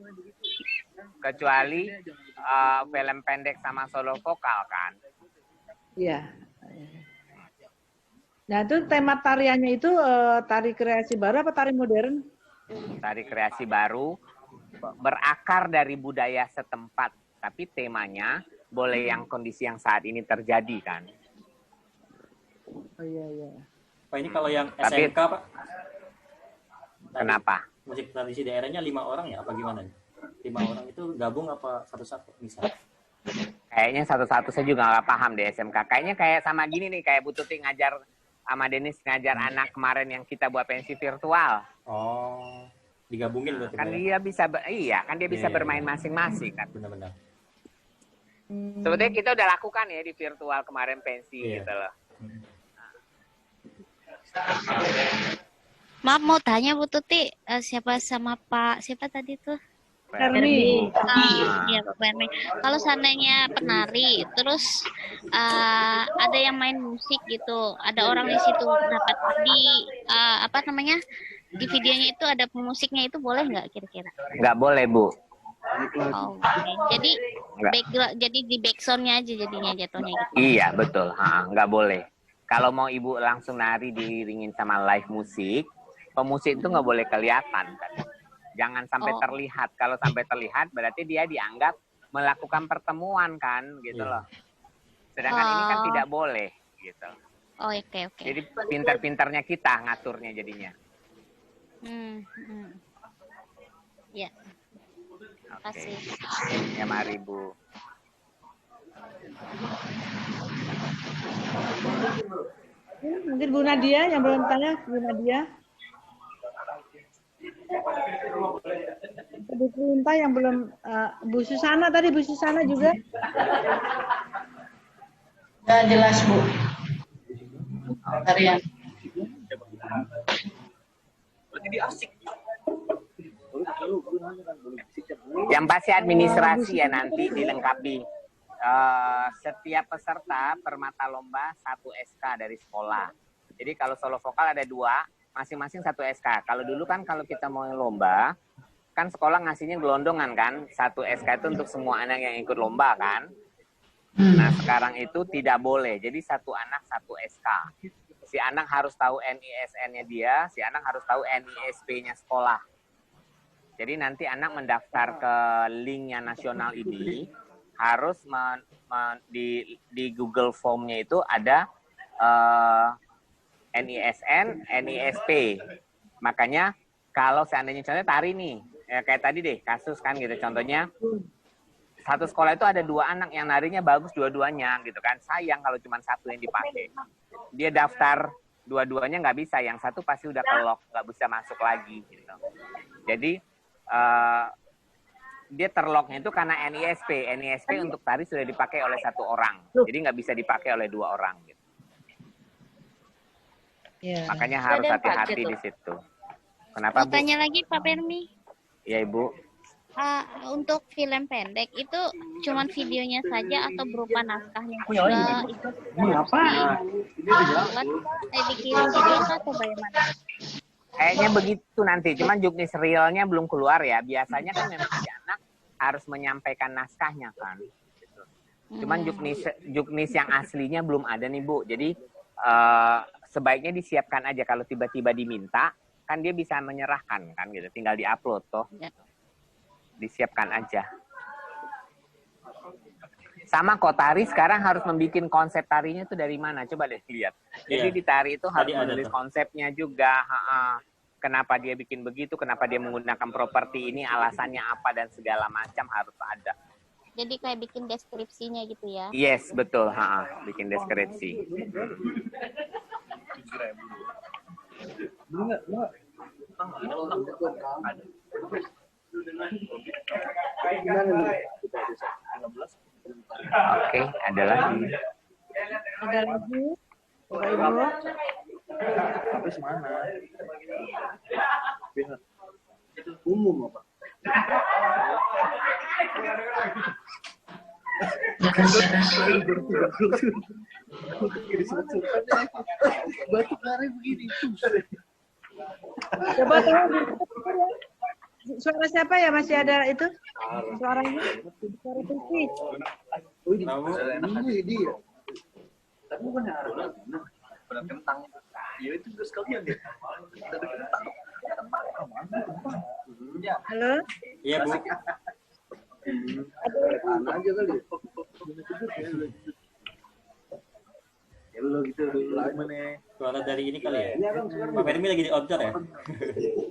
Kecuali film pendek sama solo vokal kan. Iya. Nah itu tema tariannya itu tari kreasi baru apa tari modern? Tari kreasi baru, berakar dari budaya setempat. Tapi temanya boleh yang kondisi yang saat ini terjadi kan. Oh iya. Pak ini kalau yang Tapi- SMK Pak, Kenapa? musik tradisi daerahnya 5 orang ya apa gimana? 5 orang itu gabung apa satu-satu bisa? Kayaknya satu-satu saya juga nggak paham deh SMK. Kayaknya kayak sama gini nih, kayak Bu Tuti ngajar sama Denis ngajar anak kemarin yang kita buat pensi virtual. Oh, digabungin berarti. Kan Pak, ya? dia bisa, kan dia bisa Iya, bermain iya. masing-masing kan. Benar-benar. Sebetulnya kita udah lakukan ya di virtual kemarin pensi Iya. gitu loh. Maaf mau tanya Bu Tuti, siapa sama Pak siapa tadi tuh? Hermi. Iya Pak Hermi. Kalau seandainya penari, terus ada yang main musik gitu, ada orang di situ dapat di apa namanya di videonya itu ada pemusiknya itu boleh nggak kira-kira? Nggak boleh Bu. Oh, oke. Jadi Nggak. background, jadi di backsoundnya aja jadinya jatuhnya gitu. Iya betul, nggak boleh. Kalau mau ibu langsung nari diiringin sama live musik, pemusik itu nggak boleh kelihatan kan. Jangan sampai terlihat. Kalau sampai terlihat berarti dia dianggap melakukan pertemuan kan, gitu loh. Sedangkan ini kan tidak boleh, gitu. Oh oke. Jadi pintar-pintarnya kita ngaturnya jadinya. Ya. Oke. Kasih. Ya mari Bu. Mungkin Bu Nadia yang belum tanya, Bu Nadia. Bu Trinta yang belum, Bu Susana tadi, Bu Susana juga. Udah jelas Bu. Tarian. Yang pasti administrasi ya nanti dilengkapi. Setiap peserta per mata lomba 1 SK dari sekolah. Jadi kalau solo vokal ada 2, masing-masing 1 SK. Kalau dulu kan kalau kita mau lomba, kan sekolah ngasihnya gelondongan kan, 1 SK itu untuk semua anak yang ikut lomba kan. Nah sekarang itu tidak boleh, jadi 1 anak 1 SK. Si anak harus tahu NISN-nya dia, si anak harus tahu NISP-nya sekolah. Jadi nanti anak mendaftar ke linknya nasional ini, harus di Google Form-nya itu ada NISN, NISP. Makanya kalau seandainya contohnya tari nih, ya kayak tadi deh kasus kan gitu. Contohnya satu sekolah itu ada 2 anak yang narinya bagus dua-duanya gitu kan. Sayang kalau cuma 1 yang dipakai. Dia daftar dua-duanya nggak bisa. Yang 1 pasti udah kelok, nggak bisa masuk lagi gitu. Jadi dia terlocknya itu karena NISP. NISP untuk tari sudah dipakai oleh 1 orang. Jadi nggak bisa dipakai oleh 2 orang gitu. Makanya harus hati-hati di situ. Kenapa, Mau Bu? tanya lagi Pak Permi, Ya, Ibu. untuk film pendek itu cuman videonya saja atau berupa naskahnya juga ikut dikirim video atau bagaimana? Kayaknya begitu nanti. Cuman juknis realnya belum keluar ya. Biasanya kan memang si anak harus menyampaikan naskahnya kan. Cuman juknis yang aslinya belum ada nih Bu. Jadi sebaiknya disiapkan aja kalau tiba-tiba diminta. Kan dia bisa menyerahkan kan gitu. Tinggal diupload toh. Disiapkan aja. Sama kok tari sekarang harus membuat konsep tarinya itu dari mana? Coba deh lihat. Jadi di tari itu harus menulis konsepnya juga. Kenapa dia bikin begitu? Kenapa dia menggunakan properti ini? Alasannya apa dan segala macam harus ada. Jadi kayak bikin deskripsinya gitu ya? Yes, betul. Bikin deskripsi. Oke, ada lagi. Ada lagi, Bapak Ibu. Habis mana? Umum apa? Batuk lari begini. Coba tolong suara siapa ya, masih ada itu? Suaranya? Suara TV. Ini dia. Tapi bukan yang arah berat kentang. Ya itu juga sekalian deh. Halo? Iya, Bu. Ada aja kali. Suara dari ini kali ya? Pak Fermi lagi di order ya?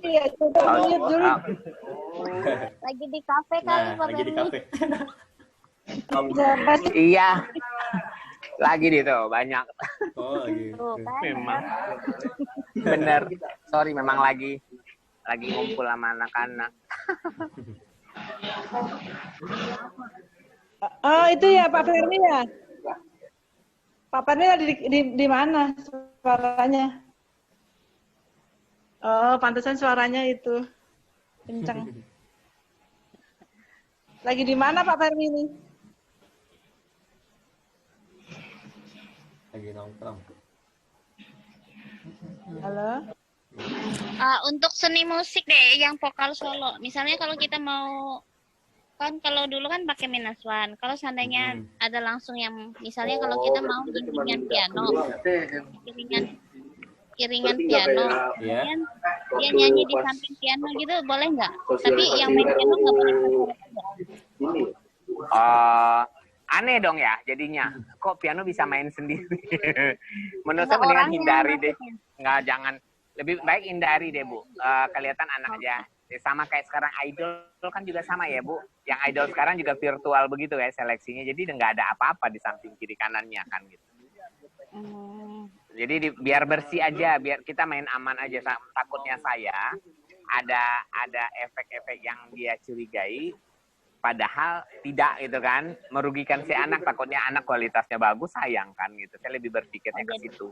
Iya, coba lihat dulu. Lagi di kafe kali Nah, Pak lagi di Fermi. kafe. Iya. Lagi di tuh banyak. Oh, lagi. Tuh kan. Memang. Bener. Sorry, memang lagi ngumpul sama anak-anak. Oh, itu ya Pak Fermi ya? Pak Fermi ada di mana suaranya? Oh, pantesan suaranya itu kencang. Lagi di mana Pak Fermi ini? Lagi nongkrong. Halo? Untuk seni musik deh yang vokal solo. Misalnya kalau kita mau kan kalau dulu kan pakai minus one. Kalau seandainya ada langsung yang misalnya kalau kita mau iringan piano, iringan piano, Iya. kemudian dia nyanyi di samping piano gitu boleh nggak? Tapi yang main piano nggak boleh Aneh dong ya jadinya. Kok piano bisa main sendiri? Menurut saya mendingan hindari deh. Nggak, jangan. Lebih baik hindari deh, Bu. Kelihatan anak aja. Sama kayak sekarang idol kan juga sama ya, Bu. Yang idol sekarang juga virtual begitu ya seleksinya. Jadi nggak ada apa-apa di samping kiri kanannya kan gitu. Jadi biar bersih aja, biar kita main aman aja. Takutnya saya ada efek-efek yang dia curigai. Padahal tidak gitu kan, merugikan si anak, takutnya anak kualitasnya bagus, sayang kan gitu. Saya lebih berpikirnya ke situ.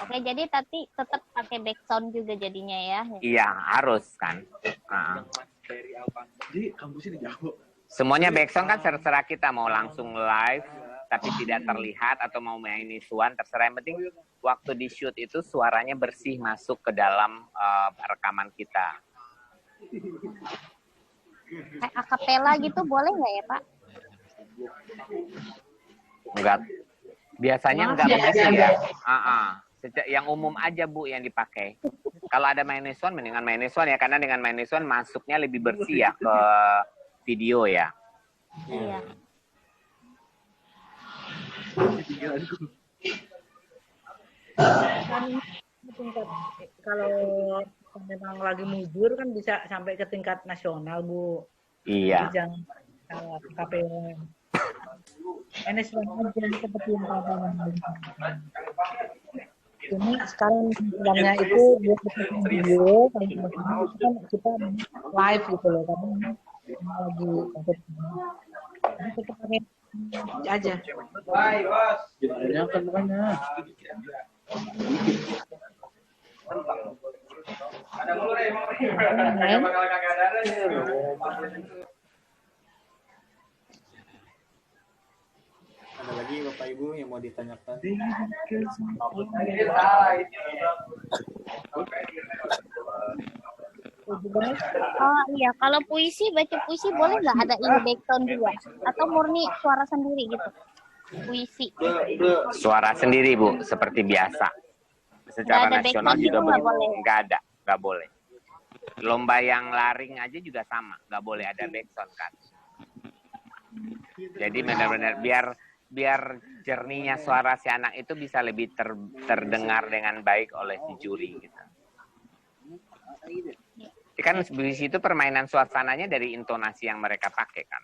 Oke, jadi tapi tetap pakai background juga jadinya ya. Iya, harus kan. Semuanya background kan terserah kita mau langsung live tapi tidak terlihat atau mau main isuan, terserah. Yang penting waktu di shoot itu suaranya bersih masuk ke dalam rekaman kita. Kayak akapela gitu boleh nggak ya Pak? Enggak. Biasanya enggak begitu ya. Yang umum aja Bu yang dipakai. Kalau ada minus one, mendingan minus one ya, karena dengan minus one masuknya lebih bersih ya ke video ya. Iya. Kalau memang lagi mundur kan bisa sampai ke tingkat nasional, Bu. Iya. Jadi jangan salah KPU. NS1 aja seperti yang Pak. Cuma sekarang programnya itu buat video, kalau kan kita live gitu loh, karena lagi kita pakai aja. Baik, Bos. Jadinya kan makanya. Ada mulu deh, mau bakal kagak ada. Ada lagi Bapak Ibu yang mau ditanyakan? Oh iya, kalau puisi, baca puisi boleh nggak ada ini background juga? Atau murni suara sendiri gitu? Puisi. Suara sendiri Bu, seperti biasa. Secara nasional juga nggak ada, nggak boleh. Lomba yang laring aja juga sama, nggak boleh ada background kan. Jadi benar-benar biar jernihnya suara si anak itu bisa lebih terdengar dengan baik oleh si juri gitu. Kan di situ permainan suasananya dari intonasi yang mereka pakai kan.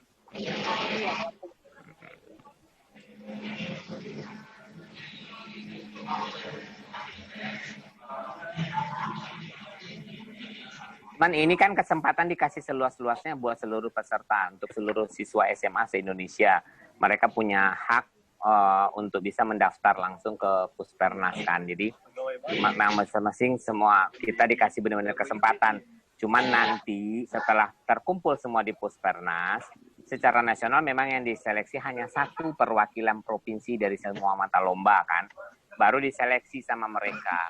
Cuman ini kan kesempatan dikasih seluas-luasnya buat seluruh peserta, untuk seluruh siswa SMA se-Indonesia. Mereka punya hak untuk bisa mendaftar langsung ke Puspernas kan. Jadi memang masing-masing semua kita dikasih benar-benar kesempatan. Cuman nanti setelah terkumpul semua di Puspernas, secara nasional memang yang diseleksi hanya satu perwakilan provinsi dari semua mata lomba kan. Baru diseleksi sama mereka.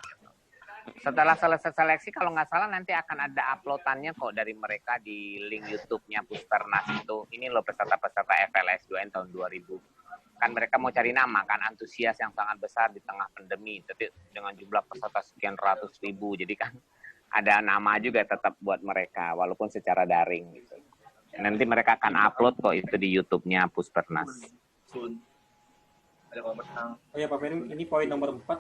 Setelah selesai seleksi, kalau nggak salah nanti akan ada uploadannya kok dari mereka di link YouTube-nya Puspernas itu. Ini loh peserta-peserta FLS 2N tahun 2000. Kan mereka mau cari nama, kan antusias yang sangat besar di tengah pandemi. Tapi dengan jumlah peserta sekian ratus ribu, jadi kan ada nama juga tetap buat mereka, walaupun secara daring gitu. Nanti mereka akan upload kok itu di YouTube-nya Puspernas. Sun. Ada komentar tentang Oh ya Pak Ferry, ini poin nomor 4.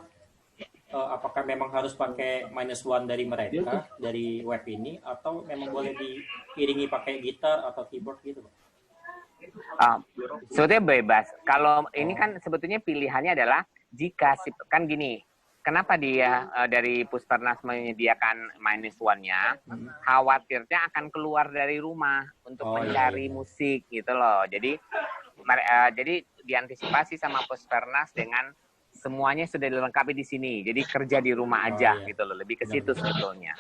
Apakah memang harus pakai -1 dari mereka, dari web ini, atau memang boleh diiringi pakai gitar atau keyboard gitu Pak? Sebetulnya bebas. Kalau ini kan sebetulnya pilihannya adalah jika kan gini, kenapa dia dari Puspernas menyediakan -1-nya, khawatirnya akan keluar dari rumah untuk mencari musik gitu loh. Jadi diantisipasi sama Puspernas dengan semuanya sudah dilengkapi di sini. Jadi kerja di rumah aja gitu loh. Lebih ke situ sebetulnya.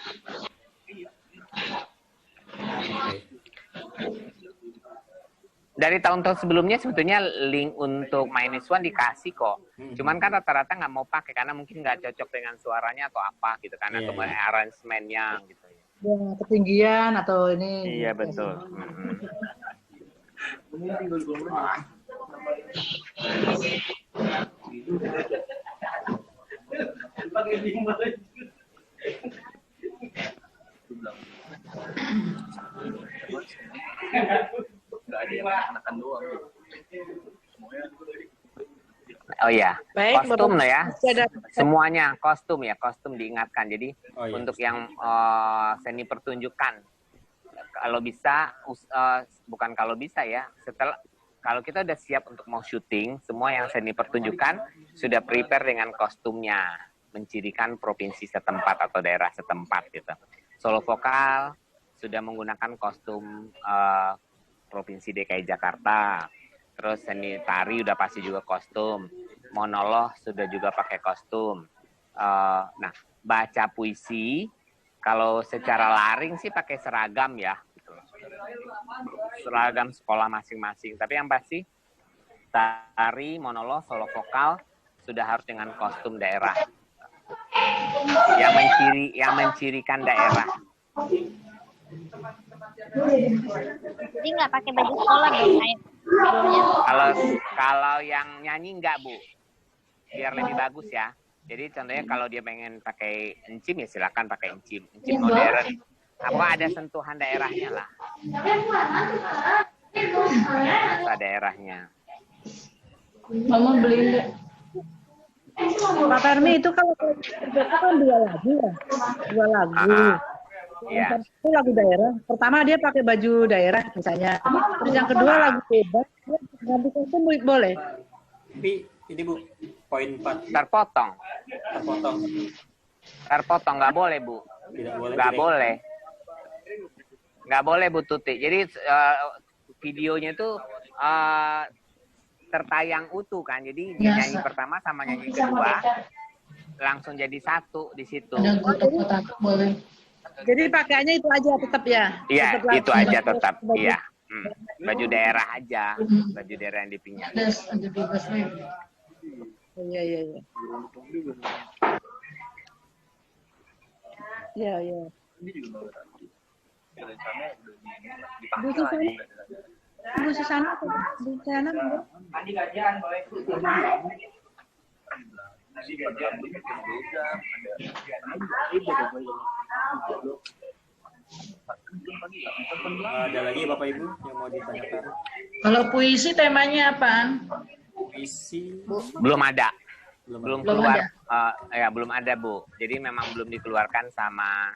Dari tahun-tahun sebelumnya sebetulnya link untuk -1 dikasih kok. Cuman kan rata-rata nggak mau pakai karena mungkin nggak cocok dengan suaranya atau apa gitu kan. Atau arrangementnya gitu. Ya, ketinggian atau ini. Iya betul. nggak ada yang anak-anak doang. Oh ya, Baik, kostum Bapak. loh ya. Ada. Semuanya kostum diingatkan. Jadi untuk yang seni pertunjukan, kalau bisa, bukan kalau bisa ya, kalau kita udah siap untuk mau syuting, semua yang seni pertunjukan sudah prepare dengan kostumnya, mencirikan provinsi setempat atau daerah setempat gitu. Solo vokal sudah menggunakan kostum Provinsi DKI Jakarta. Terus seni tari udah pasti juga kostum. Monolog sudah juga pakai kostum. Nah, baca puisi, kalau secara laring sih pakai seragam ya. Gitu. Seragam sekolah masing-masing. Tapi yang pasti, tari, monolog, solo vokal, sudah harus dengan kostum daerah. Yang mencirikan daerah. Jadi nggak pakai baju sekolah dong kayak sebelumnya. Kalau yang nyanyi nggak Bu, biar lebih bagus ya. Jadi contohnya kalau dia pengen pakai encim ya silakan pakai encim modern. Apa ada sentuhan daerahnya lah. Bahasa daerahnya. Mama beliin deh. Pak Fermi itu kalau kan 2 lagu ya, 2 lagu. Yang satu lagu daerah. Pertama dia pakai baju daerah misalnya. Terus yang kedua lagu bebas. Ganti kostum boleh. Tapi ini Bu, poin 4. Terpotong nggak boleh Bu. Nggak boleh. Nggak boleh Bu Tuti. Jadi videonya itu tertayang utuh kan. Jadi nyanyi pertama sama nyanyi kedua langsung jadi satu di situ. Ada kotak-kotak boleh. Jadi pakaiannya itu aja tetap ya? Iya, itu aja tetap. Iya. Baju daerah aja. Baju daerah yang dipinjam. Ada bebas lagi. Iya. Iya. Bu Susana Ada lagi Bapak Ibu yang mau ditanyakan? Kalau puisi temanya apaan? Puisi belum ada. Belum keluar. Belum ada Bu. Jadi memang belum dikeluarkan sama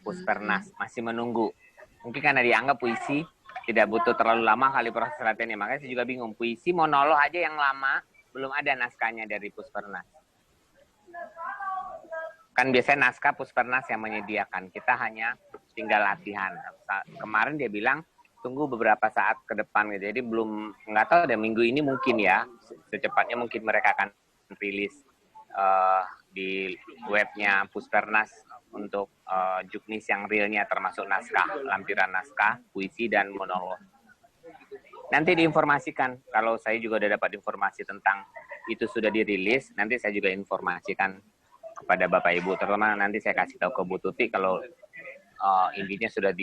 Puspernas, masih menunggu. Mungkin karena dianggap puisi tidak butuh terlalu lama kali proses latihannya. Makanya saya juga bingung. Puisi monolog aja yang lama, belum ada naskahnya dari Puspernas. Kan biasanya naskah Puspernas yang menyediakan. Kita hanya tinggal latihan. Kemarin dia bilang tunggu beberapa saat ke depan gitu. Jadi belum, nggak tahu deh minggu ini mungkin ya. Secepatnya mungkin mereka akan rilis di webnya Puspernas untuk juknis yang realnya termasuk naskah, lampiran naskah, puisi dan monolog. Nanti diinformasikan. Kalau saya juga udah dapat informasi tentang itu sudah dirilis, nanti saya juga informasikan kepada Bapak Ibu. Terutama nanti saya kasih tahu ke Bu Tuti kalau intinya sudah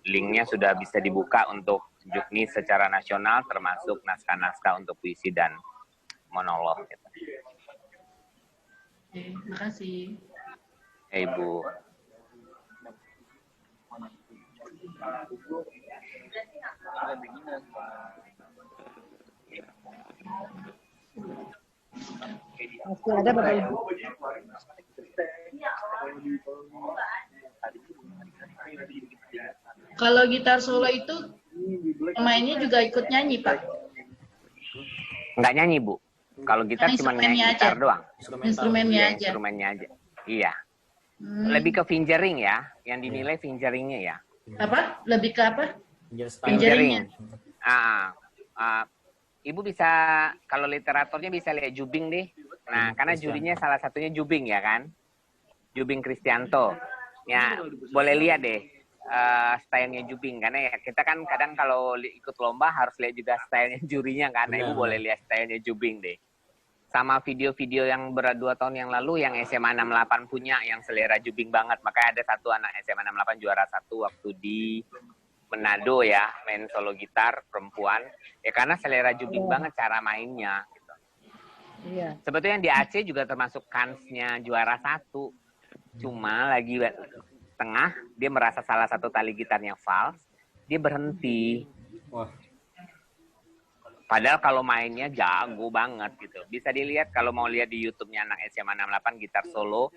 linknya sudah bisa dibuka untuk juknis secara nasional, termasuk naskah-naskah untuk puisi dan monolog. Gitu. Terima kasih. Ibu. Masih ada Bapak Ibu? Kalau gitar solo itu pemainnya juga ikut nyanyi, Pak? Nggak nyanyi, Bu. Kalau gitar cuma nyanyi gitar doang. Instrumennya aja. Instrumennya aja. Iya. Lebih ke fingering ya, yang dinilai fingeringnya ya. Apa? Lebih ke apa? Fingering. Ibu bisa, kalau literaturnya bisa lihat Jubing deh. Nah, karena jurinya salah satunya Jubing ya kan? Jubing Kristianto. Ya, boleh lihat deh stylenya Jubing. Karena ya kita kan kadang kalau ikut lomba harus lihat juga stylenya jurinya kan. Nah, Ibu boleh lihat stylenya Jubing deh. Sama video-video yang 2 tahun yang lalu yang SMA 68 punya yang selera Jubing banget. Makanya ada satu anak SMA 68 juara 1 waktu di Manado ya, main solo gitar perempuan. Ya karena selera Jubing banget cara mainnya gitu. Iya. Sebetulnya di Aceh juga termasuk kansnya juara 1. Cuma lagi tengah dia merasa salah satu tali gitarnya fals, dia berhenti. Wah. Padahal kalau mainnya jago banget gitu. Bisa dilihat kalau mau lihat di YouTube-nya anak SMA 68 gitar solo,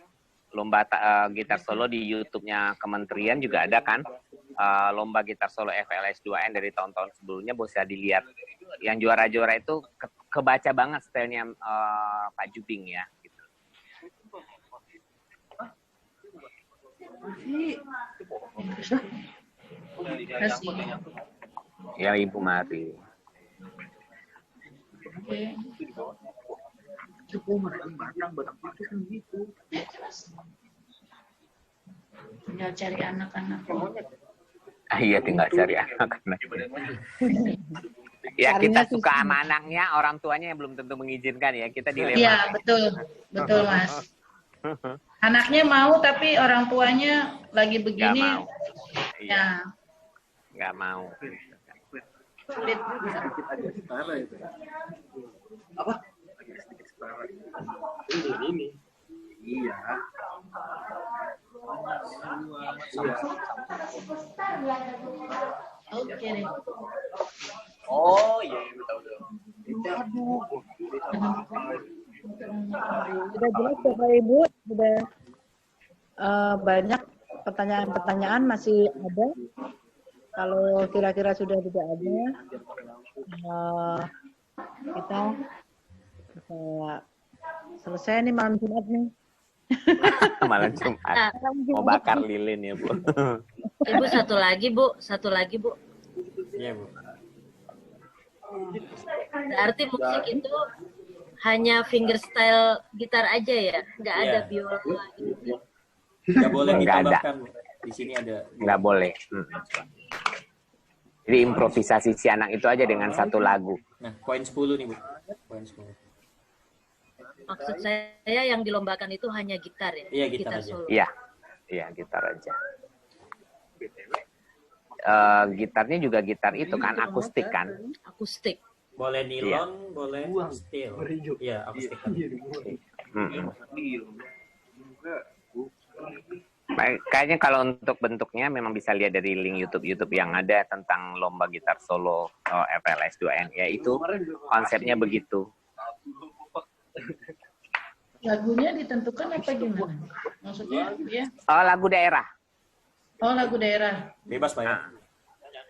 lomba gitar solo di YouTube-nya kementerian juga ada kan. Lomba gitar solo FLS 2N dari tahun-tahun sebelumnya bisa dilihat. Yang juara-juara itu kebaca banget stylenya Pak Jubing ya. Gitu. Ya Ibu mari. Tinggal cari anak-anak. Iya, tinggal cari anak-anak. Ya kita suka sama anaknya, orang tuanya yang belum tentu mengizinkan ya. Kita dilema. Iya, betul Mas. Anaknya mau tapi orang tuanya lagi begini. Nggak mau. Ya. Nggak mau. Sulit. Apa? Ini. Iya. Oke deh. Oh iya, tahu dong. Sudah jelas Bapak Ibu, sudah banyak pertanyaan-pertanyaan masih ada. Kalau kira-kira sudah tidak ada, kita bisa selesai nih malam Jumat nih. Malam Jumat. Mau bakar lilin ya, Bu. Ibu satu lagi, Bu. Iya, Bu. Berarti musik itu hanya fingerstyle gitar aja ya? Nggak ada biola gitu. Nggak boleh Nggak ada. ditambahkan. Di sini ada. Nggak boleh. Jadi improvisasi si anak itu aja dengan satu lagu. Nah, poin 10 nih, Bu. Poin 10. Maksud saya yang dilombakan itu hanya gitar ya? Iya, gitar aja. solo. Iya, gitar aja. Gitarnya juga gitar itu kan, akustik kan? Akustik. Boleh nilon, boleh steel. Iya, akustik kan. Kayaknya kalau untuk bentuknya memang bisa lihat dari link YouTube yang ada tentang lomba gitar solo FLS 2N. Ya itu konsepnya begitu. Lagunya ditentukan apa gimana? Maksudnya ya? Oh, lagu daerah. Oh, lagu daerah. Bebas, Pak ya?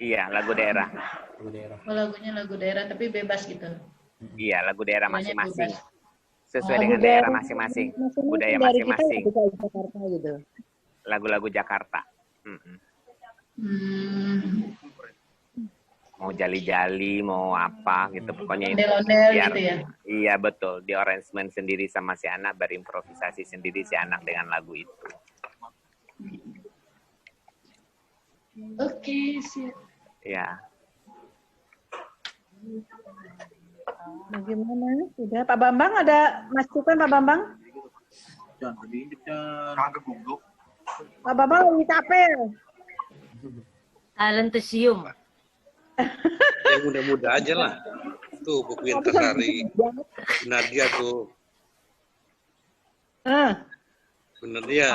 Iya, lagu daerah. Lagu daerah. Oh, lagunya lagu daerah tapi bebas gitu. Iya, lagu daerah Lagunya masing-masing. bebas. Sesuai Oh, dengan budaya daerah masing-masing. Budaya dari kita masing-masing. bisa di Jakarta gitu. Lagu-lagu Jakarta. Mau jali-jali, mau apa gitu. Pokoknya itu. Ondel-ondel gitu ya? Iya, betul. Di arrangement sendiri sama si anak, berimprovisasi sendiri si anak dengan lagu itu. Oke, siap. Ya. Bagaimana? Sudah. Pak Bambang ada masukan Pak Bambang? Jangan diinjek, jangan kegugup. Pak Bambang lagi capek. Talentesium. Yang muda-muda aja lah. Tuh buku Intasari. Nadia tuh. Bener dia.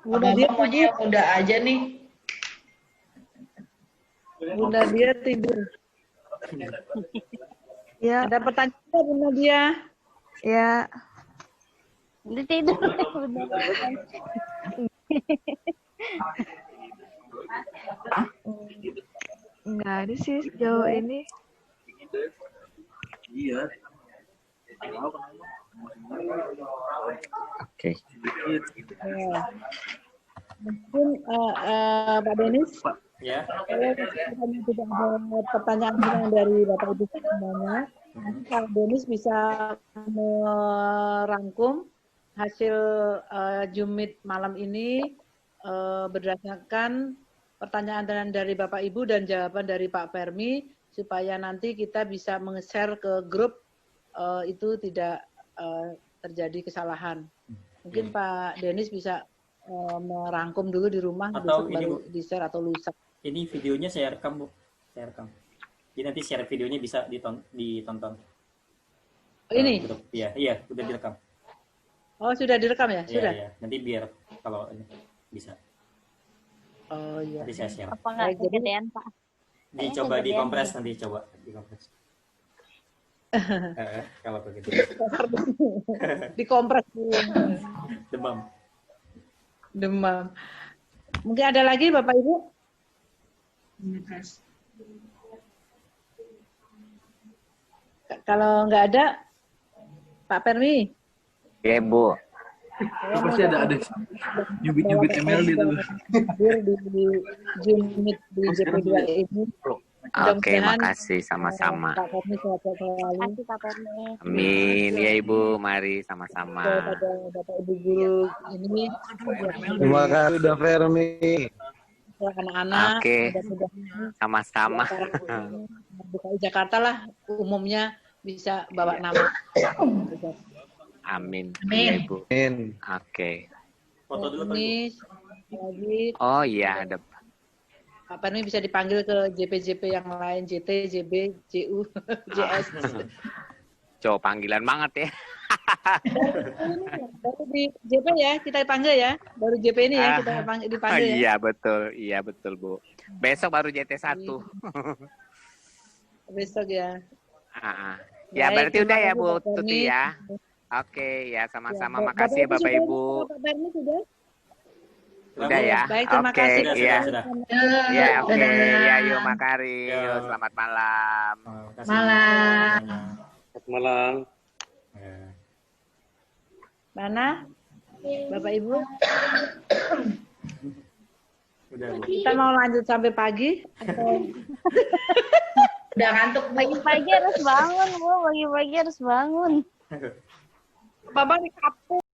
Bunda dia pokoknya yang muda aja nih. Bunda dia tidur. Ya, Ada pertanyaan nggak, Bu Nadia? ya. Udah tidur. Nggak ada sih sejauh ini. Iya. Oke. Ya. Mungkin Pak Denis, Ya. kalau misalnya tidak ada pertanyaan dari Bapak Ibu semuanya, nanti Pak Denis bisa merangkum hasil Jumit malam ini berdasarkan pertanyaan dari Bapak Ibu dan jawaban dari Pak Permi, supaya nanti kita bisa meng-share ke grup, itu tidak terjadi kesalahan. Mungkin Pak Denis bisa merangkum dulu di rumah, Atau besok ini, baru Bu. di-share atau lusa. Ini videonya saya rekam, Bu. Saya rekam. Jadi nanti share videonya bisa ditonton. Ini? Grup. Iya, iya, udah direkam. Oh, sudah direkam ya? Iya, Sudah? iya. Nanti biar kalau ini bisa. Oh iya. Nanti saya share. Apa nggak kegedean, Pak? Dicoba kegedean dikompres ya. nanti coba dikompres. Kalau begitu. Dikompres dulu. Demam. Demam. Mungkin ada lagi Bapak Ibu? Kalau nggak ada, Pak Permi. Oke, Bu. Itu pasti ada nyubit-nyubit ML gitu. Hadir di Jumit di JP2 ini. Oke, makasih sama-sama. Pak Permi sehat-sehat selalu. Kasih Pak Permi. Amin. Ya, Ibu. Mari sama-sama. Kepada Bapak Ibu guru ini. Terima kasih udah Fermi. Anak-anak. Oke. mudah-mudahan Sama-sama. DKI Jakarta lah umumnya bisa bawa nama. Amin. Amin. Ya, Ibu. Amin. Oke. Foto dulu, Pak. Ini lagi Oh iya, ada. Pak Permi bisa dipanggil ke JP-JP yang lain, JT, JB, JU, JS. Coba panggilan banget ya. Baru di JP ya, kita dipanggil ya. Baru JP ini ya, kita dipanggil ya. Iya, betul. Iya, betul, Bu. Besok baru JT1. Besok ya. Ya, Baik, berarti terima udah ya, kasih, Bu Pak Permi. Tuti ya. Oke, ya sama-sama. Ya, Makasih ya, Bapak sudah, Ibu. Pak Permi sudah? Udah ya. Baik, terima Oke, kasih. iya. Sudah. Ya, oke. Dadah. Ya, yuk makari. Ya. Yuk, selamat malam. Kasih. Malam. Selamat malam. Ya. Mana? Bapak Ibu? Udah, Bu. Kita mau lanjut sampai pagi? Atau... Udah ngantuk, Bu. Pagi-pagi harus bangun, Bu. Pagi-pagi harus bangun. Bapak di kapuk.